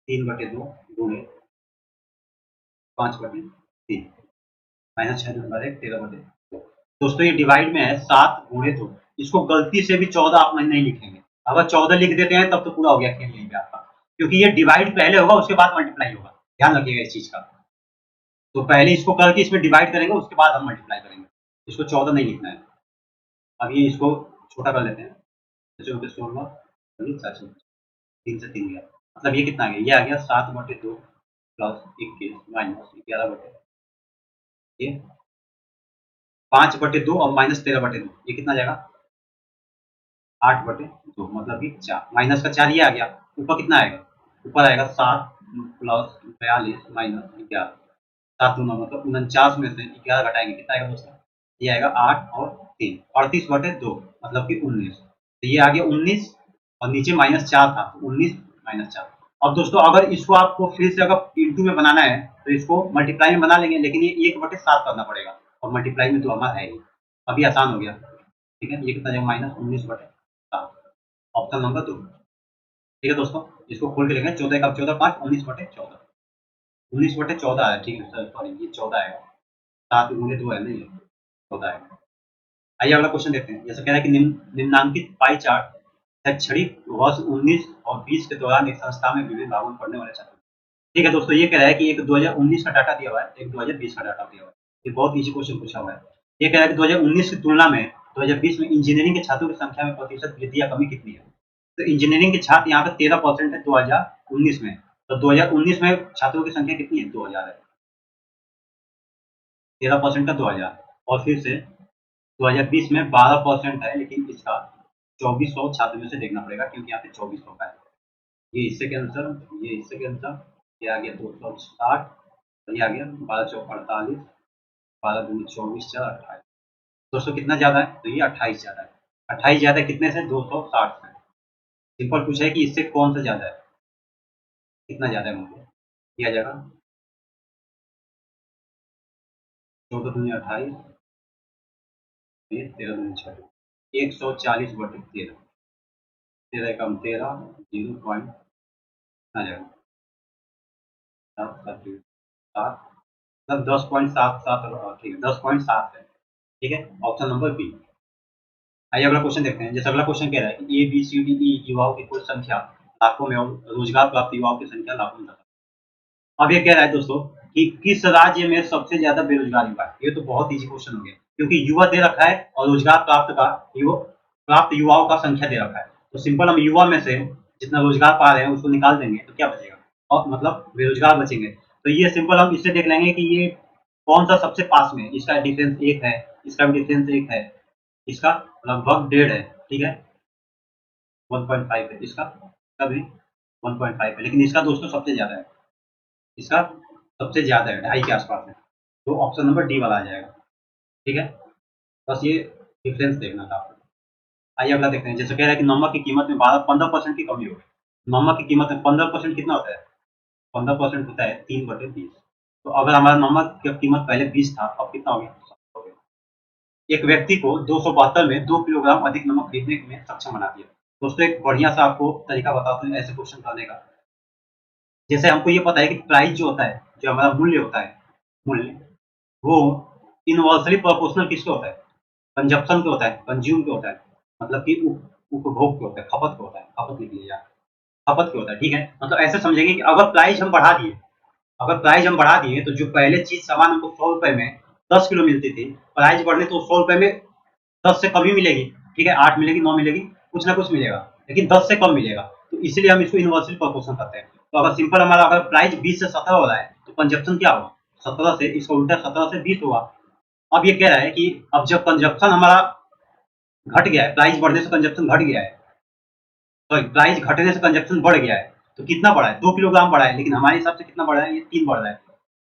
3 बटे 2 गुणे 5 बटे 3, माइनस 6 दूनी 12 13 बटे 2। दोस्तों ये डिवाइड में है 7 गुणे 2, इसको गलती से भी 14 आप नहीं लिखेंगे। अगर 14 लिख देते हैं तब तो पूरा हो गया खेल यहीं पे आपका, क्योंकि ये डिवाइड पहले होगा उसके बाद मल्टीप्लाई होगा, ध्यान रखिएगा इस चीज का। तो पहले इसको करके इसमें डिवाइड करेंगे उसके बाद हम मल्टीप्लाई करेंगे, इसको 14 नहीं लिखना है। अब ये इसको छोटा कर लेते हैं, 16 3 से 3 गया, मतलब ये कितना आ गया, ये आ गया 7 बटे 2 प्लस 21 माइनस 11 बटे, ये 5 बटे 2 और माइनस 13 बटे 2, ये कितना जाएगा 8 बटे 2, मतलब कि 4, माइनस का 4 ये आ गया। ऊपर कितना आएगा, ऊपर आएगा 7 प्लस 42 माइनस 11, 7 दूना मतलब 49 में से 11 घटाएंगे कितना आएगा दोस्तों, ये आएगा 8 और 3 38 बटे 2, मतलब कि 19, तो ये आ गया 19 और नीचे माइनस 4 था तो 19 माइनस 4। अब दोस्तों अगर इसको आपको फिर से अगर इंटू में बनाना है तो इसको मल्टीप्लाई में बना लेंगे, लेकिन ये 1 बटे 7 करना पड़ेगा और मल्टीप्लाई में तो हमारा है ही। अभी आसान हो गया, ठीक है। ये कितना जाएगा माइनस 19 बटे 7, ऑप्शन नंबर 2, ठीक है दोस्तों। इसको खोल के लेंगे, 14 का 14 5 19 बटे 14, 19 बटे 14 है, ठीक है सर, सॉरी ये 14 है, 7 गुणे 2 है, नहीं 14 है। आइए अगला क्वेश्चन देखते हैं। जैसे कह रहा है कि निम्नांकित पाई चार्ट शैक्षणिक वर्ष 19 और 20 के दौरान एक संस्था में विभिन्न भागों में पढ़ने वाले छात्र, ठीक है दोस्तों। ये कह रहा है कि एक 2019 का डाटा दिया हुआ है, एक 2020 का डाटा दिया हुआ है। ये बहुत इजी क्वेश्चन पूछा हुआ है। ये कह रहा है कि 2019 की तुलना में 2020 में इंजीनियरिंग के छात्रों की संख्या में प्रतिशत वृद्धि या कमी कितनी है। तो इंजीनियरिंग के छात्र यहाँ पे 13% है 2019 में, तो 2019 में छात्रों की संख्या कितनी है, 2000 है, 13% का 2000, और फिर से 2020 में 12% है, लेकिन इसका 2400 छात्र में से देखना पड़ेगा क्योंकि यहाँ पे 2400 का है। ये इससे कैंसर, ये इससे कैंसर, ये आ गया 260, ये आ गया 12 चौक 48, 12 दूनी 24 4 28। दोस्तों कितना ज्यादा है, तो ये 28 ज्यादा है। 28 ज्यादा है कितने से, 260 से। सिंपल पूछा है कि इससे कौन सा ज्यादा है, कितना ज्यादा है, मतलब ये आ जाएगा 14 दूनी 28, ये 13 दूनी 6, 140 बटे 13, 13 कम 13, 0 पॉइंट आ जाएगा 7 मतलब 10.77, ठीक है 10.7 है, ठीक है, ऑप्शन नंबर बी। आइए अगला क्वेश्चन देखते हैं। जैसे अगला क्वेश्चन कह रहा है कि ए बी सी डी ई युवाओं की कुल संख्या लाखों में और रोजगार प्राप्त युवाओं की संख्या लाखों में। अब ये कह रहा है दोस्तों कि किस राज्य में सबसे ज्यादा बेरोजगार युवा है। ये तो बहुत इजी क्वेश्चन हो गया। क्योंकि युवा दे रखा है और रोजगार प्राप्त युवाओं का संख्या दे रखा है। तो सिंपल हम युवा में से जितना रोजगार पा रहे हैं उसको निकाल देंगे तो क्या बचेगा, और मतलब बेरोजगार बचेंगे। तो ये सिंपल हम इससे देख लेंगे कि ये कौन सा सबसे पास में है। इसका डिफरेंस 1 है, इसका भी डिफरेंस 1 है, इसका लगभग 1.5 है, ठीक है, 1.5 है, इसका भी 1.5 है, लेकिन इसका दोस्तों सबसे ज़्यादा है, इसका सबसे ज़्यादा है, 2.5 के आसपास है। तो ऑप्शन नंबर डी वाला आ जाएगा, ठीक है। बस ये डिफरेंस देखना था आपको। आइए अगला देखते हैं। जैसे कह रहा है कि नमक की कीमत में 15% की कमी होगी। नमक की कीमत में 15% कितना होता है? 15% होता है 3/20। तो अगर हमारा नमक की कीमत पहले 20 था, अब कितना हो गया? 7 हो गया। एक व्यक्ति को 272 में 2 किलोग्राम अधिक नमक खरीदने में सक्षम बना दिया। दोस्तों एक बढ़िया सा आपको तरीका बताता हूँ ऐसे क्वेश्चन करने का। जैसे हमको ये पता है कि प्राइस जो होता है, जो हमारा मूल्य होता है, मूल्य, वो इनवर्सली प्रोपोर्शनल किसके होता है? कंजप्शन पे होता है, कंज्यूम पे होता है। मतलब कि उपभोग पे होता है, खपत पे होता है, खपत लिख लीजिए आप, खपत पे होता है, ठीक है। मतलब ऐसे समझेंगे कि अगर प्राइस हम बढ़ा दिए, अगर प्राइस हम बढ़ा दिए तो जो पहले चीज सामान हमको 100 रुपए में 10 किलो मिलती थी, प्राइस बढ़ने तो 100 रुपए में 10 से कम ही मिलेगी, ठीक है, 8 मिलेगी, 9 मिलेगी, कुछ ना कुछ मिलेगा, लेकिन 10 से कम मिलेगा। तो इसलिए हम इसको इनवर्सली प्रोपोर्शनल करते हैं। तो अगर सिंपल हमारा अगर प्राइस 20 से 17 हो रहा है तो कंजप्शन क्या होगा? 17 से, इसका उल्टा 17 से 20 होगा। अब ये कह रहा है कि अब जब कंजप्शन हमारा घट गया है, प्राइस बढ़ने से कंजप्शन घट गया है, सॉरी प्राइस घटने से कंजप्शन बढ़ गया है, तो कितना बढ़ा है? 2 किलोग्राम बढ़ा है, लेकिन हमारे हिसाब से कितना बढ़ रहा है? ये 3 बढ़ रहा है।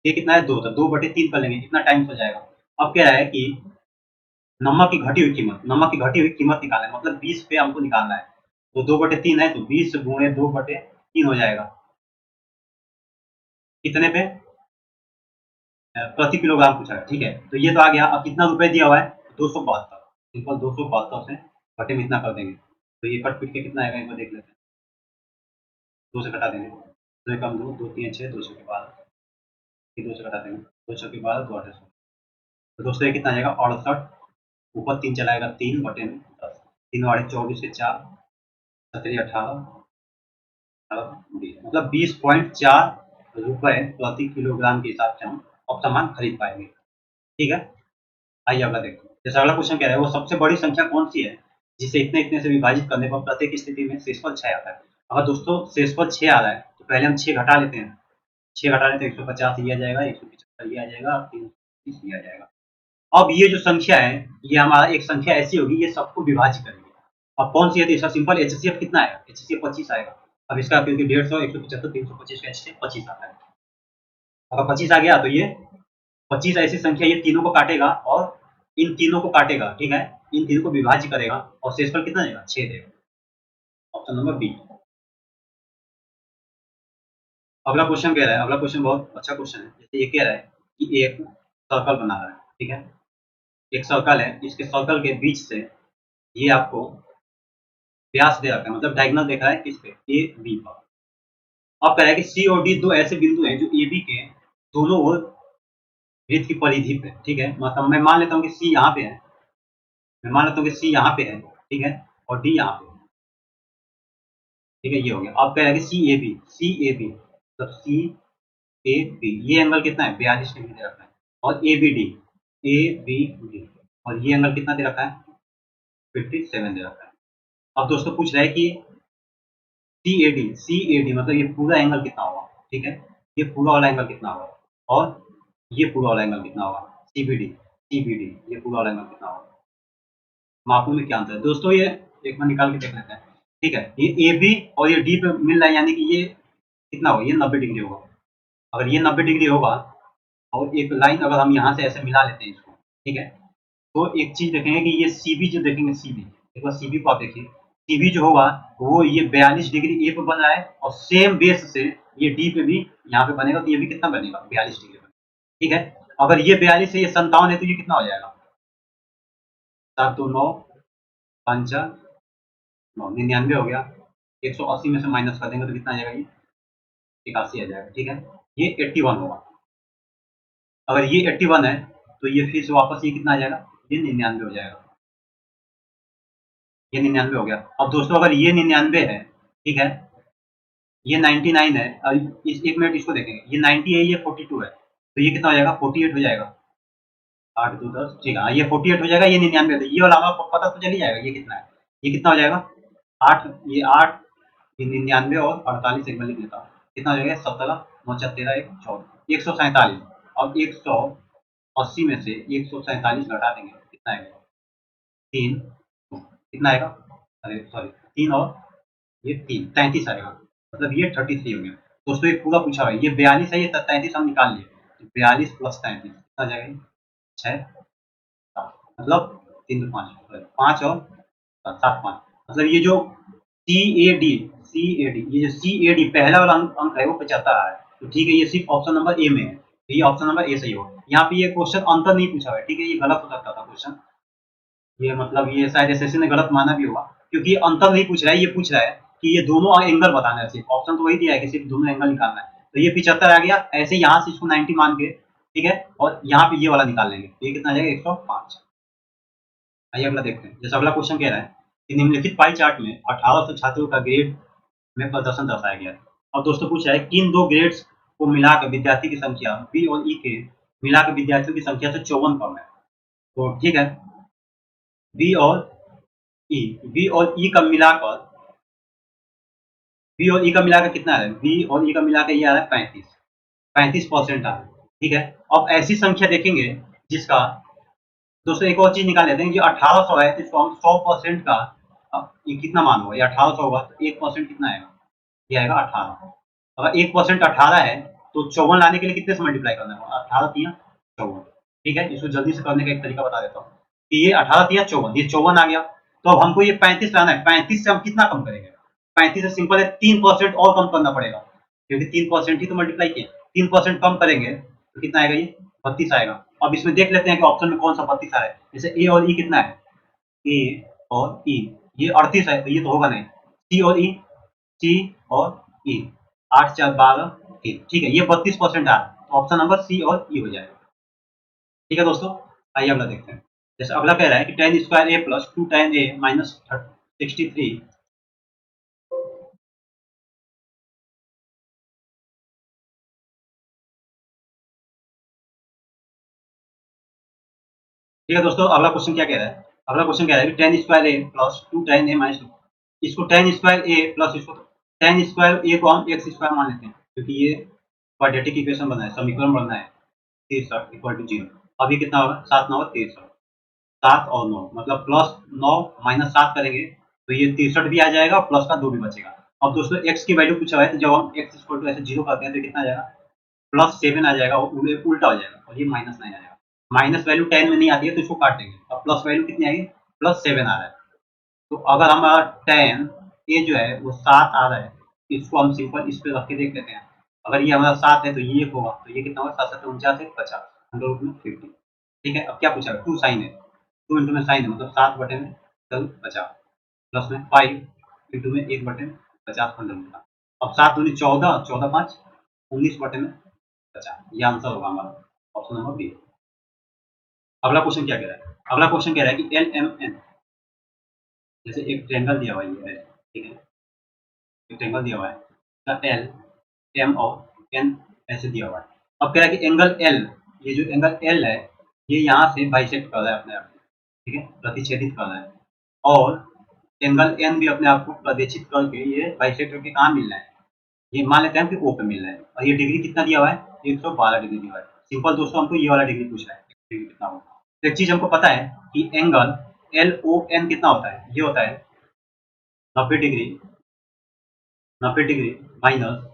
ये कितना है? 2, तो 2/3 कर लेंगे, कितना टाइम हो जाएगा। अब कह रहा है कि नमक की घटी हुई कीमत, नमक की घटी हुई कीमत निकालना है, मतलब 20 पे हमको निकालना है। तो 2/3 है, तो 20 गुणे 2/3 हो जाएगा, कितने पे? प्रति किलोग्राम पूछा है, ठीक है। तो ये तो आ गया। अब कितना रुपए दिया हुआ है? 272। सिंपल 272 से घटे में इतना कर देंगे, तो ये कट पीट के कितना आएगा एक बार देख लेते हैं। 2 से घटा देंगे, 2 कम 2, 2 3 6, 2 के 12, फिर 2 से घटा देंगे, 2 के 12, 2 8 तो दोस्तों ये कितना आ जाएगा? 68। ऊपर 3 चलाएगा, 3/10, 3 वाड़े 24 के 4, 17 18, 20, मतलब 20.4 रुपए प्रति किलोग्राम के हिसाब से हम अब सामान खरीद पाएंगे, ठीक है। आइए अगला देखते हैं। जैसे अगला क्वेश्चन कह रहा है, वो सबसे बड़ी संख्या कौन सी है जिसे इतने इतने से विभाजित करने पर प्रत्येक स्थिति में शेषफल 6 आता है? अगर दोस्तों शेषफल 6 आ रहा है तो पहले हम 6 घटा लेते हैं, 6 घटा लेते हैं, 150 ये आ जाएगा, 175 ये आ जाएगा, 330 ये आ जाएगा। अब ये जो संख्या है, ये हमारा एक संख्या ऐसी होगी, ये सबको विभाजित करेगी। अब कौन सी है? तो इसका सिंपल एचसीएफ कितना आएगा? एचसीएफ 25 आएगा। अब इसका क्योंकि 150, 175, 325 का एचसीएफ 25 आता है। अगर 25 आ गया तो ये 25 ऐसी संख्या, ये तीनों को काटेगा और इन तीनों को काटेगा, ठीक है, इन तीनों को विभाजित करेगा और शेषफल कितना देगा? 6 देगा। Option number B. अगला क्वेश्चन कह रहा है, अगला क्वेश्चन बहुत अच्छा क्वेश्चन है। जैसे ये कह रहा है कि एक सर्कल बना रहा है, ठीक है, एक सर्कल है, इसके सर्कल के बीच से ये आपको व्यास दे रखा है, मतलब डायगोनल देखा है किस पे? ए बी पर। अब कह रहा है कि सी और डी दो ऐसे बिंदु हैं जो ए बी के दोनों ओर वृत्त की परिधि पे, ठीक है, मतलब मैं मान लेता हूँ कि सी यहाँ पे है, मैं मान लेता हूँ कि सी यहाँ पे है, ठीक है, और डी यहाँ पे है, ठीक है, ये हो गया। अब कह रहा है कि सी ए बी, मतलब सी ए बी, ये एंगल कितना है? 42 डिग्री दे रखा है। और A B D, A B D, और ये एंगल कितना दे रखा है? 57 दे रखा है। अब दोस्तों पूछ रहा है कि सी ए डी मतलब ये पूरा एंगल कितना होगा, ठीक है, ये पूरा वाला एंगल कितना होगा, और ये पूरा वाला एंगल कितना होगा? सी बी डी, ये पूरा वाला एंगल कितना होगा? मापों में क्या अंतर है? दोस्तों ये एक बार निकाल के देख लेते हैं, ठीक है। ये ए बी और ये डी पे मिल रहा है, यानी कि ये कितना होगा? ये 90 डिग्री होगा। अगर ये 90 डिग्री होगा और एक लाइन अगर हम यहाँ से ऐसे मिला लेते हैं इसको, ठीक है, तो एक चीज देखेंगे कि ये सी बी जो देखेंगे, सी बी, एक बार सी बी को आप देखिए, सी बी जो होगा वो ये 42 डिग्री ए पे बन रहा है और सेम बेस से ये डी पे भी यहाँ पे बनेगा, तो ये भी कितना बनेगा? 42 डिग्री बनेगा, ठीक है। अगर ये 42 है, ये 57 है, तो ये कितना हो जाएगा? 7 2 9, 5 4 9, 99 हो गया। 180 में से माइनस कर देंगे तो कितना आ जाएगा? ये 81 आ जाएगा, ठीक है। ये 81 होगा। अगर ये 81 है तो ये फिर से वापस ये कितना आ जाएगा? ये 99 हो जाएगा। ये 99 हो गया। अब दोस्तों अगर ये 99 है, ठीक है, ये 99 है, और इस 1 मिनट इसको देखेंगे, ये 90 है, ये 42 है, तो ये कितना हो जाएगा? 48 हो जाएगा। 8 2 10, ठीक है, ये 48 हो जाएगा, ये 99 होता है, ये वाला हमें पता तो चल ही जाएगा ये कितना है, ये कितना हो जाएगा 8, ये 8, ये 99 और 48 एक बार लिख लेता हूँ, कितना हो जाएगा 17 9 4 13 1 14 147। अब 180 में से 147 घटा देंगे, कितना आएगा 3, कितना आएगा, अरे सॉरी 3 और ये 3 33 आएगा, मतलब ये 33 हो गया। दोस्तों ये पूरा पूछा हुआ है, ये 42 है, ये 33 हम निकाल लिए, 42 प्लस 33 कितना आ जाएगा, 6 मतलब 3 2 5, 5 और 7 5, मतलब ये जो सी ए डी, ये जो सी ए डी पहला वाला अंक है वो 75 आ रहा है, तो ठीक है, ये सिर्फ ऑप्शन नंबर ए में है, तो ये ऑप्शन नंबर ए सही होगा। यहाँ पे ये क्वेश्चन अंतर नहीं पूछा हुआ है, ठीक है, ये गलत हो सकता था क्वेश्चन, ये मतलब ये शायद एसएससी ने गलत माना भी होगा, क्योंकि ये अंतर नहीं पूछ रहा है, ये पूछ रहा है कि ये दोनों एंगल बताना है, सिर्फ ऑप्शन तो वही दिया है कि सिर्फ दोनों एंगल निकालना है, तो ये 75 आ गया, ऐसे यहाँ से इसको 90 मान के, ठीक है, और यहाँ पे ये वाला निकाल लेंगे, तो ये कितना आ जाएगा 105। आइए अगला देखते हैं, जैसे अगला क्वेश्चन कह रहा है कि निम्नलिखित पाई चार्ट में 1800 छात्रों का ग्रेड में प्रदर्शन दर्शाया गया है। अब दोस्तों पूछ रहा है किन दो ग्रेड्स को मिलाकर विद्यार्थी की संख्या बी और ई के मिलाकर विद्यार्थियों की संख्या से 54 कम है, तो ठीक है, बी और बी और ई का मिलाकर, बी और ई का मिलाकर कितना है, बी और ई का मिलाकर ये आ रहा है 35% आ रहा है, ठीक है। अब ऐसी संख्या देखेंगे जिसका, दोस्तों एक और चीज निकाल लेते हैं, जो 1800 है इसको हम 100% का, अब ये कितना मान होगा, ये 1800 होगा तो 1% कितना आएगा, ये आएगा 18। अगर 1% 18 है तो 54 लाने के लिए कितने से मल्टीप्लाई करना है, 18 तिया 54, ठीक है, इसको जल्दी से करने का एक तरीका बता देता हूँ कि ये 18 तिया 54, ये 54 आ गया, तो अब हमको ये 35 लाना है, 35 से हम कितना कम करेंगे, 35 से सिंपल है 3% और कम करना पड़ेगा, क्योंकि 3% ही तो मल्टीप्लाई किए, 3% कम करेंगे तो कितना आएगा, ये 32 आएगा। अब इसमें देख लेते हैं कि ऑप्शन में कौन सा 32 आ रहा है, जैसे ए और ई कितना है, ए और ई, ये 38 है, तो ये तो होगा नहीं, सी और ई, सी और ई, 8 4 12 3, ठीक है, ये 32% आ रहा है, तो ऑप्शन नंबर सी और ई हो जाएगा, ठीक है दोस्तों। आइए अगला देखते हैं, जैसे अगला कह रहा है कि tan स्क्वायर ए प्लस 2 tan ए माइनस 63, ठीक है दोस्तों। अगला क्वेश्चन क्या कह रहा है, अगला क्वेश्चन कह रहा है कि tan स्क्वायर ए प्लस 2 tan ए माइनस 2, इसको tan स्क्वायर ए प्लस इसको tan स्क्वायर ए को हम एक्स स्क्वायर मान लेते हैं, क्योंकि ये क्वाड्रेटिक इक्वेशन बना है, समीकरण बनना है 63 इक्वल टू 0। अब ये कितना होगा, 7 9 63, 7 और 9 मतलब प्लस 9 माइनस 7 करेंगे तो ये 63 भी आ जाएगा और प्लस का 2 भी बचेगा। अब दोस्तों x की वैल्यू पूछा हुआ है, तो जब हम x इक्वल टू ऐसे 0 करते हैं तो कितना आ जाएगा, +7 आ जाएगा, और उल्टा हो जाएगा और ये -9 आ जाएगा। माइनस वैल्यू 10 में नहीं आती है तो इसको काट देंगे, अब प्लस वैल्यू कितनी आएगी, +7 आ रहा है, तो अगर हमारा tan ये जो है वो 7 आ रहा है, इसको हम सिंपल इस पे रख के देख लेते हैं, अगर ये हमारा 7 है तो ये 1 होगा, तो ये कितना होगा, 7 7 49 1 50, अंडर रूट में 50, ठीक है। अब क्या पूछा है, 2 साइन है, 2 इंटू में साइन है, मतलब 7 बटे में 50, प्लस में 5 इंटू में 1 बटे में 50 अंडर रूट का, अब 7 दूनी 14, 14 5 19 बटे में 50, ये आंसर होगा हमारा ऑप्शन नंबर बी। अगला क्वेश्चन क्या कह रहा है, अगला क्वेश्चन कह रहा है कि एल एम एन, जैसे एक ट्रायंगल दिया हुआ है, ठीक है, एक ट्रायंगल दिया हुआ है, एल एम और एन ऐसे दिया हुआ है। अब कह रहा है कि एंगल एल, ये जो एंगल एल है ये यहाँ से बाइसेक्ट कर रहा है अपने आप को, ठीक है, प्रतिच्छेदित कर रहा है, और एंगल एन भी अपने आप को प्रदेशित करके ये बाइसेक्ट करके कहाँ मिल रहा है, ये मान लेते हैं कि ओ पे मिल रहा है, और ये डिग्री कितना दिया हुआ है, 112 डिग्री दिया हुआ है। सिंपल दोस्तों हमको ये वाला डिग्री पूछ रहा है, डिग्री कितना होगा। तो एक चीज हमको पता है कि एंगल एल ओ एन कितना होता है, ये होता है 90 डिग्री, 90 डिग्री माइनस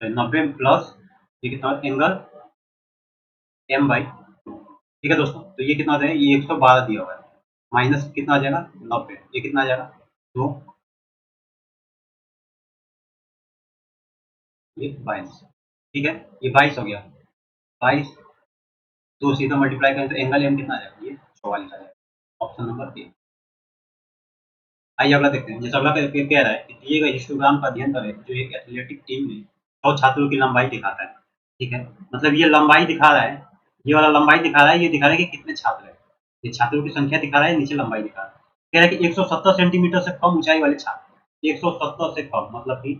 90 प्लस ये कितना एंगल एम बाई, ठीक है दोस्तों, तो ये कितना हो जाएगा, ये 112 दिया हुआ है, माइनस कितना आ जाएगा 90, ये कितना आ जाएगा, तो ये 22, ठीक है, ये 22 हो गया, 22 तो सीधा मल्टीप्लाई करें तो एंगल एम कितना आ जाएगा, ये 44 आ जाएगा, ऑप्शन नंबर ए। आइए अगला देखते हैं, जैसे अगला कह रहा है कि दिए गए हिस्टोग्राम का अध्ययन करें जो एक एथलेटिक टीम में 100 छात्रों की लंबाई दिखाता है, ठीक है, मतलब ये लंबाई दिखा रहा है, ये वाला लंबाई दिखा रहा है, ये दिखा रहा है कि कितने छात्र हैं, ये छात्रों की संख्या दिखा रहा है, नीचे लंबाई दिखा रहा है, कह रहा है कि 170 सेंटीमीटर से कम ऊंचाई वाले छात्र, 170 से कम मतलब कि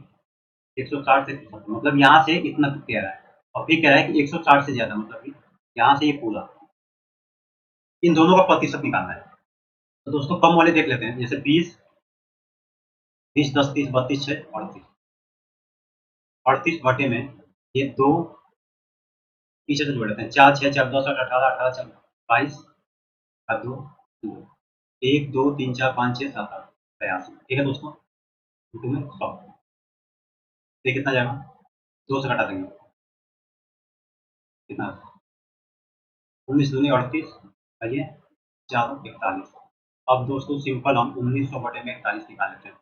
160 से 170, मतलब यहाँ से इतना कह रहा है, और फिर कह रहा है कि 160 से ज्यादा मतलब कि यहाँ से ये पूरा, इन दोनों का प्रतिशत निकालना है। तो दोस्तों कम वाले देख लेते हैं, जैसे 20, 20, 10, 30, 32, 6, 38, 38 बटे में ये 2 पीछे से जोड़ लेते हैं, 4, 6, 4, 10, 8, 18, 18, 4, 22 और 2, 2, 1, 2, 3, 4, 5, 6, 7, 8, 83। ठीक है दोस्तों, इनटू में 100, ये कितना जाएगा, 2 से घटा देंगे, कितना 19 दूनी 38, आइए 4, 41। अब दोस्तों सिंपल हम 1900 बटे में 41 निकाल लेते हैं।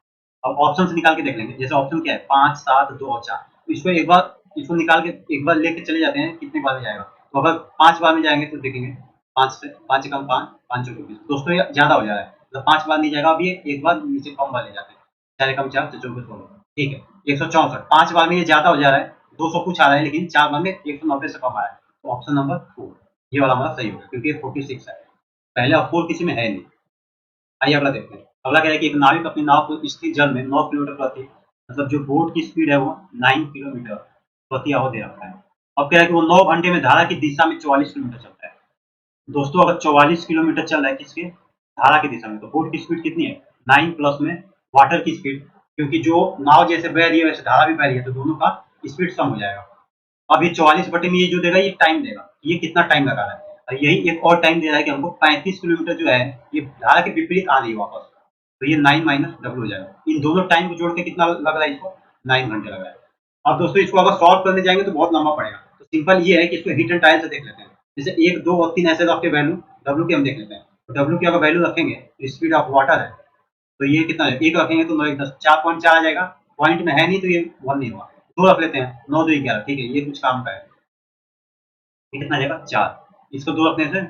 अब ऑप्शन से निकाल के देख लेंगे, जैसे ऑप्शन क्या है 5, 7, 2 और 4, तो इसको एक बार, इसको निकाल के एक बार लेके चले जाते हैं, कितने बार में जाएगा। तो अगर 5 बार में जाएंगे तो देखेंगे 5 से 5 कम 5, 5 चौके 20। दोस्तों ये ज्यादा हो जा रहा है, मतलब 5 बार नहीं जाएगा, अब ये एक बार नीचे कम बार ले जाते हैं, 4 कम 4, 24, 16, ठीक है 164। 5 बार में ये ज्यादा हो जा रहा है, 200 कुछ आ रहा है, लेकिन 4 बार में 190 से कम आ रहा है, तो ऑप्शन नंबर 4 ये वाला हमारा सही होगा, क्योंकि ये 46 है, पहले और 4 किसी में है नहीं। आइए अगला देखते हैं। अगला क्या है कि एक नाविक अपनी नाव को स्थिर जल में 9 किलोमीटर प्रति, मतलब जो बोट की स्पीड है वो 9 किलोमीटर प्रति आवर दे रखा है। अब क्या है कि वो 9 घंटे में धारा की दिशा में 44 किलोमीटर चलता है। दोस्तों अगर 44 किलोमीटर चल रहा है किसके, धारा की दिशा में, तो बोट की स्पीड कितनी है 9 प्लस में वाटर की स्पीड, क्योंकि जो नाव जैसे बह रही है वैसे धारा भी बह रही है, तो दोनों का स्पीड सम हो जाएगा। अब ये 44 बटे में ये जो देगा ये टाइम देगा, ये कितना टाइम लगा रहा है, और यही एक और टाइम दे रहा है कि हमको 35 किलोमीटर जो है ये धारा के विपरीत आ रही है वापस, तो ये 9 माइनस डब्ल्यू हो जाएगा। इन दोनों टाइम को जोड़ के कितना लग रहा है इसको, 9 घंटे लग रहा है। अब दोस्तों इसको अगर सॉल्व करने जाएंगे तो बहुत लंबा पड़ेगा, तो सिंपल ये है कि इसको हीट एंड ट्रायल से देख लेते हैं। जैसे 1, 2 और 3 ऐसे रख के वैल्यू डब्ल्यू की हम देख लेते हैं, तो डब्ल्यू की अगर वैल्यू रखेंगे, स्पीड ऑफ वाटर है, तो ये कितना है, 1 रखेंगे तो 9, 1, 10, 4.4 आ जाएगा, पॉइंट में है नहीं तो ये 1 नहीं हुआ। 2 रख लेते हैं, 9, 2, 11, ठीक है, ये कुछ काम का है, ये कितना आ जाएगा 4, इसको 2 रखने से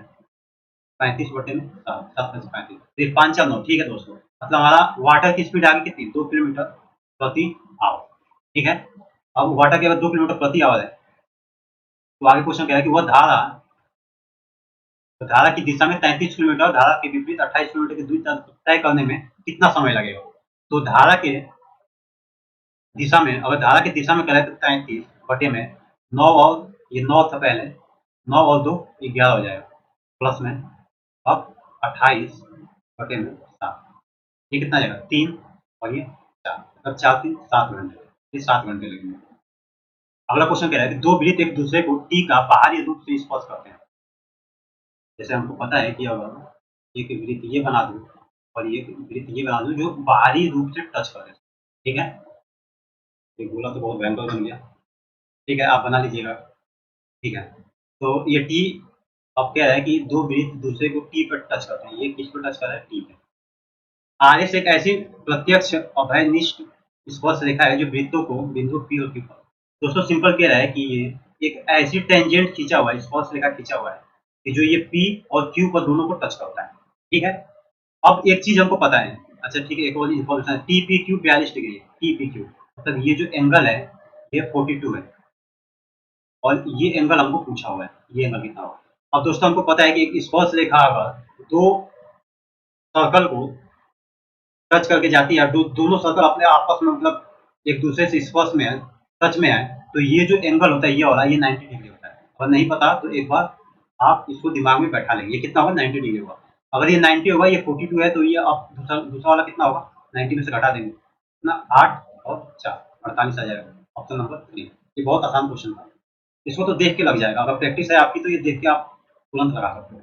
35 बटे में 7, 7 में से 35, तो ये 5, 4, 9, ठीक है दोस्तों, मतलब हमारा वाटर की स्पीड आ गई कितनी, 2 किलोमीटर प्रति आवर, ठीक है। अब वाटर की अगर 2 किलोमीटर प्रति आवर है, तो आगे क्वेश्चन कह रहा है कि वह धारा, तो धारा की दिशा में 33 किलोमीटर, धारा के विपरीत 28 किलोमीटर की दूरी तय करने में कितना समय लगेगा। तो धारा के दिशा में, अगर धारा की दिशा में करें तो 33 बटे में 9, और ये 9 था पहले, 9 और 2 11 हो जाएगा, प्लस में अब 28 बटे में 7, ये कितना जाएगा 3 और ये 4, मतलब 4, 3, 7 घंटे, ये 7 घंटे लगेंगे। अगला क्वेश्चन कह रहा है कि दो वृत्त एक दूसरे को टी का बाहरी रूप से स्पर्श करते हैं। जैसे हमको पता है कि अगर एक वृत्त ये बना दूं और ये वृत्त ये बना दूं जो बाहरी रूप से टच करे, ठीक है, ये गोला तो बहुत भयंकर बन गया, ठीक है आप बना लीजिएगा, ठीक है। तो ये टी, अब क्या है कि दो वृत्त दूसरे को टी पर टच करते हैं, ये किस पर टच कर रहा है, टी पे। आर एस एक ऐसी प्रत्यक्ष अभयनिष्ठ स्पर्श रेखा है जो वृत्तों को बिंदु पी और क्यू पर, दोस्तों सिंपल कह रहा है कि ये एक ऐसी टेंजेंट खींचा हुआ है, स्पर्श रेखा खींचा हुआ है कि जो ये पी और क्यू पर दोनों को टच करता है, ठीक है। अब एक चीज हमको पता है, अच्छा ठीक है, एक और information, T P Q 42 degree है, टी पी क्यू मतलब ये जो एंगल है ये 42 है, और ये एंगल हमको पूछा हुआ है, ये एंगल कितना होगा। अब दोस्तों हमको पता है कि एक स्पर्श रेखा अगर दो सर्कल को टच करके जाती है, दोनों सर्कल अपने आपस में मतलब एक दूसरे से स्पर्श में है, टच में है, तो ये जो एंगल होता है ये वाला, ये 90 डिग्री होता है। और नहीं पता तो एक बार आप इसको दिमाग में बैठा लेंगे, ये कितना होगा 90 डिग्री होगा। अगर ये 90 होगा, ये 42 है, तो ये अब दूसरा दूसरा वाला कितना होगा, 90 में से घटा देंगे ना, 8 और 4, 48 आ जाएगा, ऑप्शन नंबर 3। ये बहुत आसान क्वेश्चन था, इसको तो देख के लग जाएगा, अगर प्रैक्टिस है आपकी तो ये देख के आप तुरंत लगा सकते हो।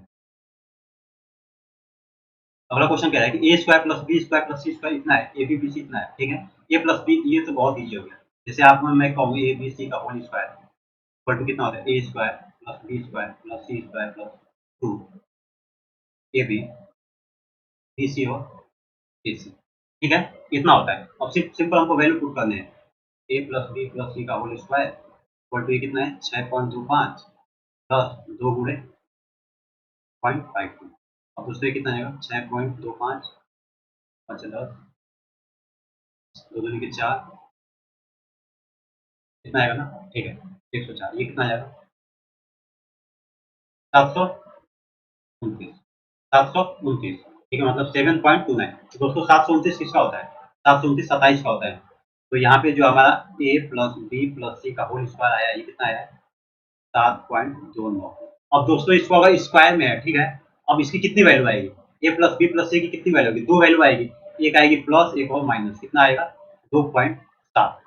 अगला क्वेश्चन कह रहा है कि A square plus B square plus C square इतना है, ए बी बी सी इतना है, ठीक है। ए प्लस बी ये तो बहुत ईजी हो गया, जैसे आप मैं कहूँ ए बी सी का होल स्क्वायर इक्वल टू कितना होता है, A square plus B square plus C square plus 2 A B, B C और ए सी, ठीक है, इतना होता है। अब सिंपल हमको वैल्यू पुट करने हैं, ए प्लस बी प्लस सी का होल स्क्वायर इक्वल टू ये कितना है 6.25 प्लस 2 गुणे 0.52, अब दूसरे कितना आएगा 6.25 5 10 2 दूनी के 4, कितना आएगा ना, ठीक है 104, ये कितना आएगा 729, 729, ठीक है, मतलब 7.29। तो दोस्तों 729 किसका होता है, 729 27 का होता है। तो यहाँ पे जो हमारा ए प्लस बी प्लस सी का होल स्क्वायर आया, ये कितना आया 7.29, अब दोस्तों इसको अगर स्क्वायर में है, ठीक है, अब इसकी कितनी वैल्यू आएगी, ए प्लस बी प्लस सी की कितनी वैल्यू होगी, 2 वैल्यू आएगी, एक आएगी प्लस एक और माइनस, कितना आएगा 2.7।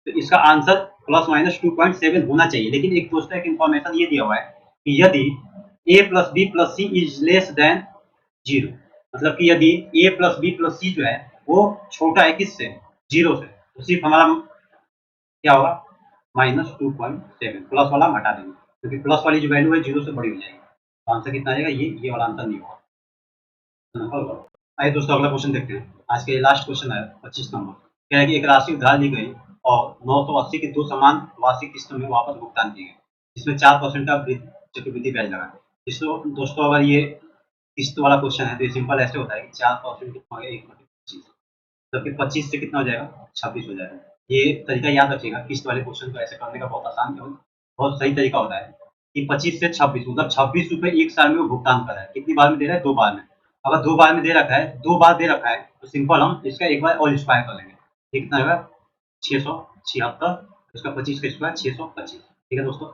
तो इसका आंसर प्लस माइनस 2.7 होना चाहिए। लेकिन एक दोस्तों एक इन्फॉर्मेशन ये दिया हुआ है कि यदि A plus B plus C is less than 0, मतलब कि यदि A plus B plus C जो है वो छोटा है किससे, 0 से, तो सिर्फ हमारा क्या होगा -2.7, प्लस वाला हम हटा देंगे क्योंकि प्लस वाली जो वैल्यू है 0 से बड़ी हो जाएगी। तो आंसर कितना आ जाएगा, ये वाला आंसर नहीं होगा। आइए दोस्तों अगला क्वेश्चन देखते हैं। आज का ये लास्ट क्वेश्चन है 25 नंबर। कह है कि एक राशि उधार ली गई और 980 की 2 समान वार्षिक किस्तों में वापस भुगतान की गई, जिसमें 4% का चक्रवृद्धि ब्याज लगा है। इसको दोस्तों अगर ये किस्त वाला क्वेश्चन है तो ये सिंपल ऐसे होता है कि 4% कितना हो गया, 1/25, जबकि 25 से कितना हो जाएगा, 26 हो जाएगा। ये तरीका याद रखिएगा, किस्त वाले क्वेश्चन को ऐसे करने का बहुत आसान है, बहुत सही तरीका होता है कि 25 से 26 मतलब 26 रुपए एक साल में वो भुगतान कर रहा है। कितनी बार में दे रहा है, 2 बार में। अगर 2 बार में दे रखा है, 2 बार दे रखा है तो सिंपल हम इसका एक बार और स्क्वायर कर लेंगे। ये कितना होगा 676, इसका 25 का स्क्वायर 625। ठीक है दोस्तों।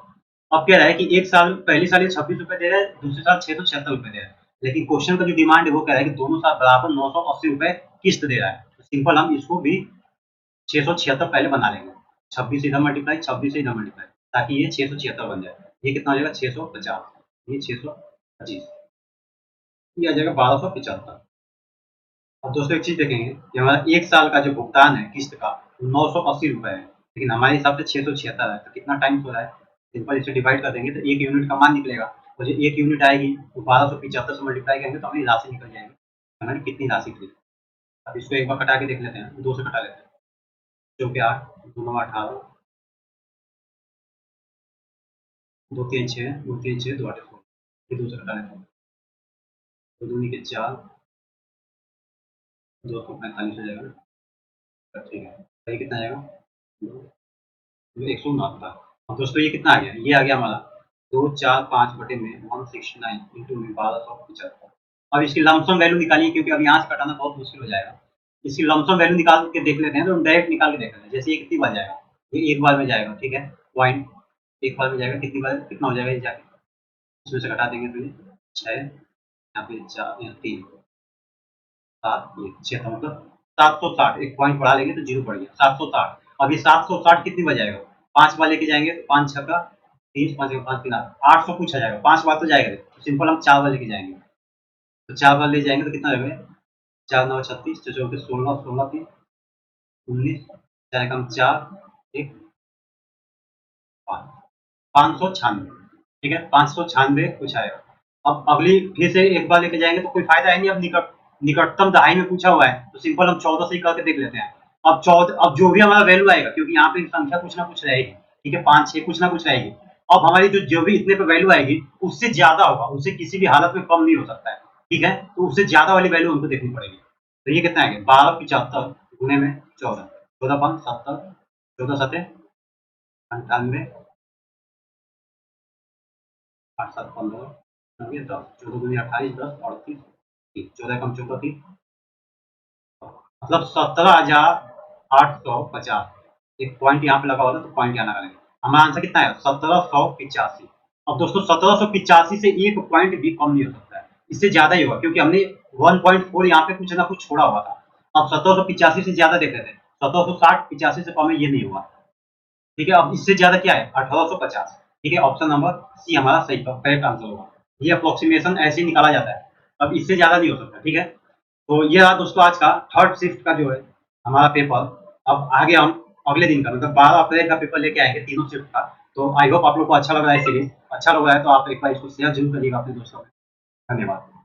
अब कह रहा है कि एक साल पहले साल ये 26 रुपए दे रहा है, दूसरे साल 676 रुपए दे रहा है, लेकिन क्वेश्चन का जो डिमांड है वो कह रहा है कि दोनों साल बराबर 980 रुपए किस्त दे रहा है। तो सिंपल हम इसको भी 676 पहले बना लेंगे, 26 से इधर मल्टीप्लाई, 26 से इधर मल्टीप्लाई, ताकि ये 676 बन जाए। ये कितना हो जाएगा 650, ये 625, ये आ जाएगा 1275। अब दोस्तों एक चीज देखेंगे कि हमारा एक साल का जो भुगतान है किस्त का वो 980 रुपए है, लेकिन हमारे हिसाब से 676 है, तो कितना टाइम हो रहा है, सिंपल इसे डिवाइड कर देंगे तो 1 यूनिट का मान निकलेगा। और जो 1 यूनिट आएगी वो 1275 से मल्टीप्लाई करेंगे तो हमारी राशि निकल जाएगी, हमारी कितनी राशि थी। अब इसको एक बार कटा के देख लेते हैं, 2 से कटा लेते हैं, जो कि 8, 2 9 18, 2 3 6, 2 3 6, 2 8 16, ये 2 से कटा लेते हैं, 2 दूनी के 4, 245 हो जाएगा। ठीक है, तो ये कितना आएगा, 169। अब दोस्तों ये कितना आ गया, ये आ गया हमारा 245 बटे में 169 इंटू में 1275। अब इसकी लमसम वैल्यू निकालिए क्योंकि अब यहाँ से कटाना बहुत मुश्किल हो जाएगा। इसकी लमसम वैल्यू निकाल के देख लेते हैं, तो डायरेक्ट निकाल के देख लेते हैं। जैसे ये कितनी बार जाएगा, ये एक बार में जाएगा, ठीक है, पॉइंट एक बार में जाएगा, कितनी बार कितना हो जाएगा ये जाके, इसमें से घटा देंगे तो ये 6, यहाँ पे 4, यहाँ 3, 7, ये 6 का मतलब 760, एक पॉइंट बढ़ा लेंगे तो 0 पड़ गया 760। अब ये 760 कितनी बार जाएगा, 5 बार लेके जाएंगे तो 5 6 का 30, 5 का 5 3 800 कुछ आ जाएगा, 5 बार तो जाएगा, तो सिंपल हम 4 बार लेके जाएंगे, तो 4 बार ले जाएंगे तो कितना रहेगा, 4 9 36, 4 4 16, 16 3 19, 4 कम 4 1 5, 596, ठीक है, 596 कुछ आएगा। अब अगली फिर से एक बार लेके जाएंगे तो कोई फायदा है नहीं, अब निकटतम दहाई में पूछा हुआ है तो सिंपल हम 14 से ही करके देख लेते हैं। अब 14, अब जो भी हमारा वैल्यू आएगा, क्योंकि यहाँ पे संख्या कुछ ना कुछ रहेगी, ठीक है, 5 6 कुछ ना कुछ रहेगी। अब हमारी जो भी इतने पे वैल्यू आएगी उससे ज्यादा होगा, उससे किसी भी हालत में कम नहीं हो सकता है, ठीक है, तो उससे ज्यादा वाली वैल्यू हमको देखनी पड़ेगी। तो ये कितना आएगा 1275 गुने में 14, 14 5 70, 14 7 98, 8 7 15, 10, 14 दूनी 28, 10 38, 14 कम 14 30, मतलब 17,850। एक पॉइंट यहाँ पे लगा होता तो पॉइंट यहाँ लगाएंगे। हमारा आंसर कितना है 1785। अब दोस्तों 1785 से एक पॉइंट भी कम नहीं हो सकता है, इससे ज्यादा ही होगा, क्योंकि हमने 1.4 यहाँ पे कुछ ना कुछ छोड़ा हुआ था। अब 1785 से ज्यादा देख रहे थे, 1760 85 से कम है, ये नहीं हुआ, ठीक है। अब इससे ज्यादा क्या है 1850, ठीक है, ऑप्शन नंबर सी हमारा सही करेक्ट आंसर होगा। ये अप्रोक्सीमेशन ऐसे ही निकाला जाता है, अब इससे ज्यादा नहीं हो सकता, ठीक है। तो ये रहा दोस्तों आज का थर्ड शिफ्ट का जो है हमारा पेपर। अब आगे हम अगले दिन का मतलब 12 अप्रैल का पेपर लेके आएंगे तीनों शिफ्ट का। तो आई होप आप लोग को अच्छा लग रहा है सीरीज, अच्छा लग रहा है तो आप एक बार इसको शेयर जरूर करिएगा अपने दोस्तों में। धन्यवाद।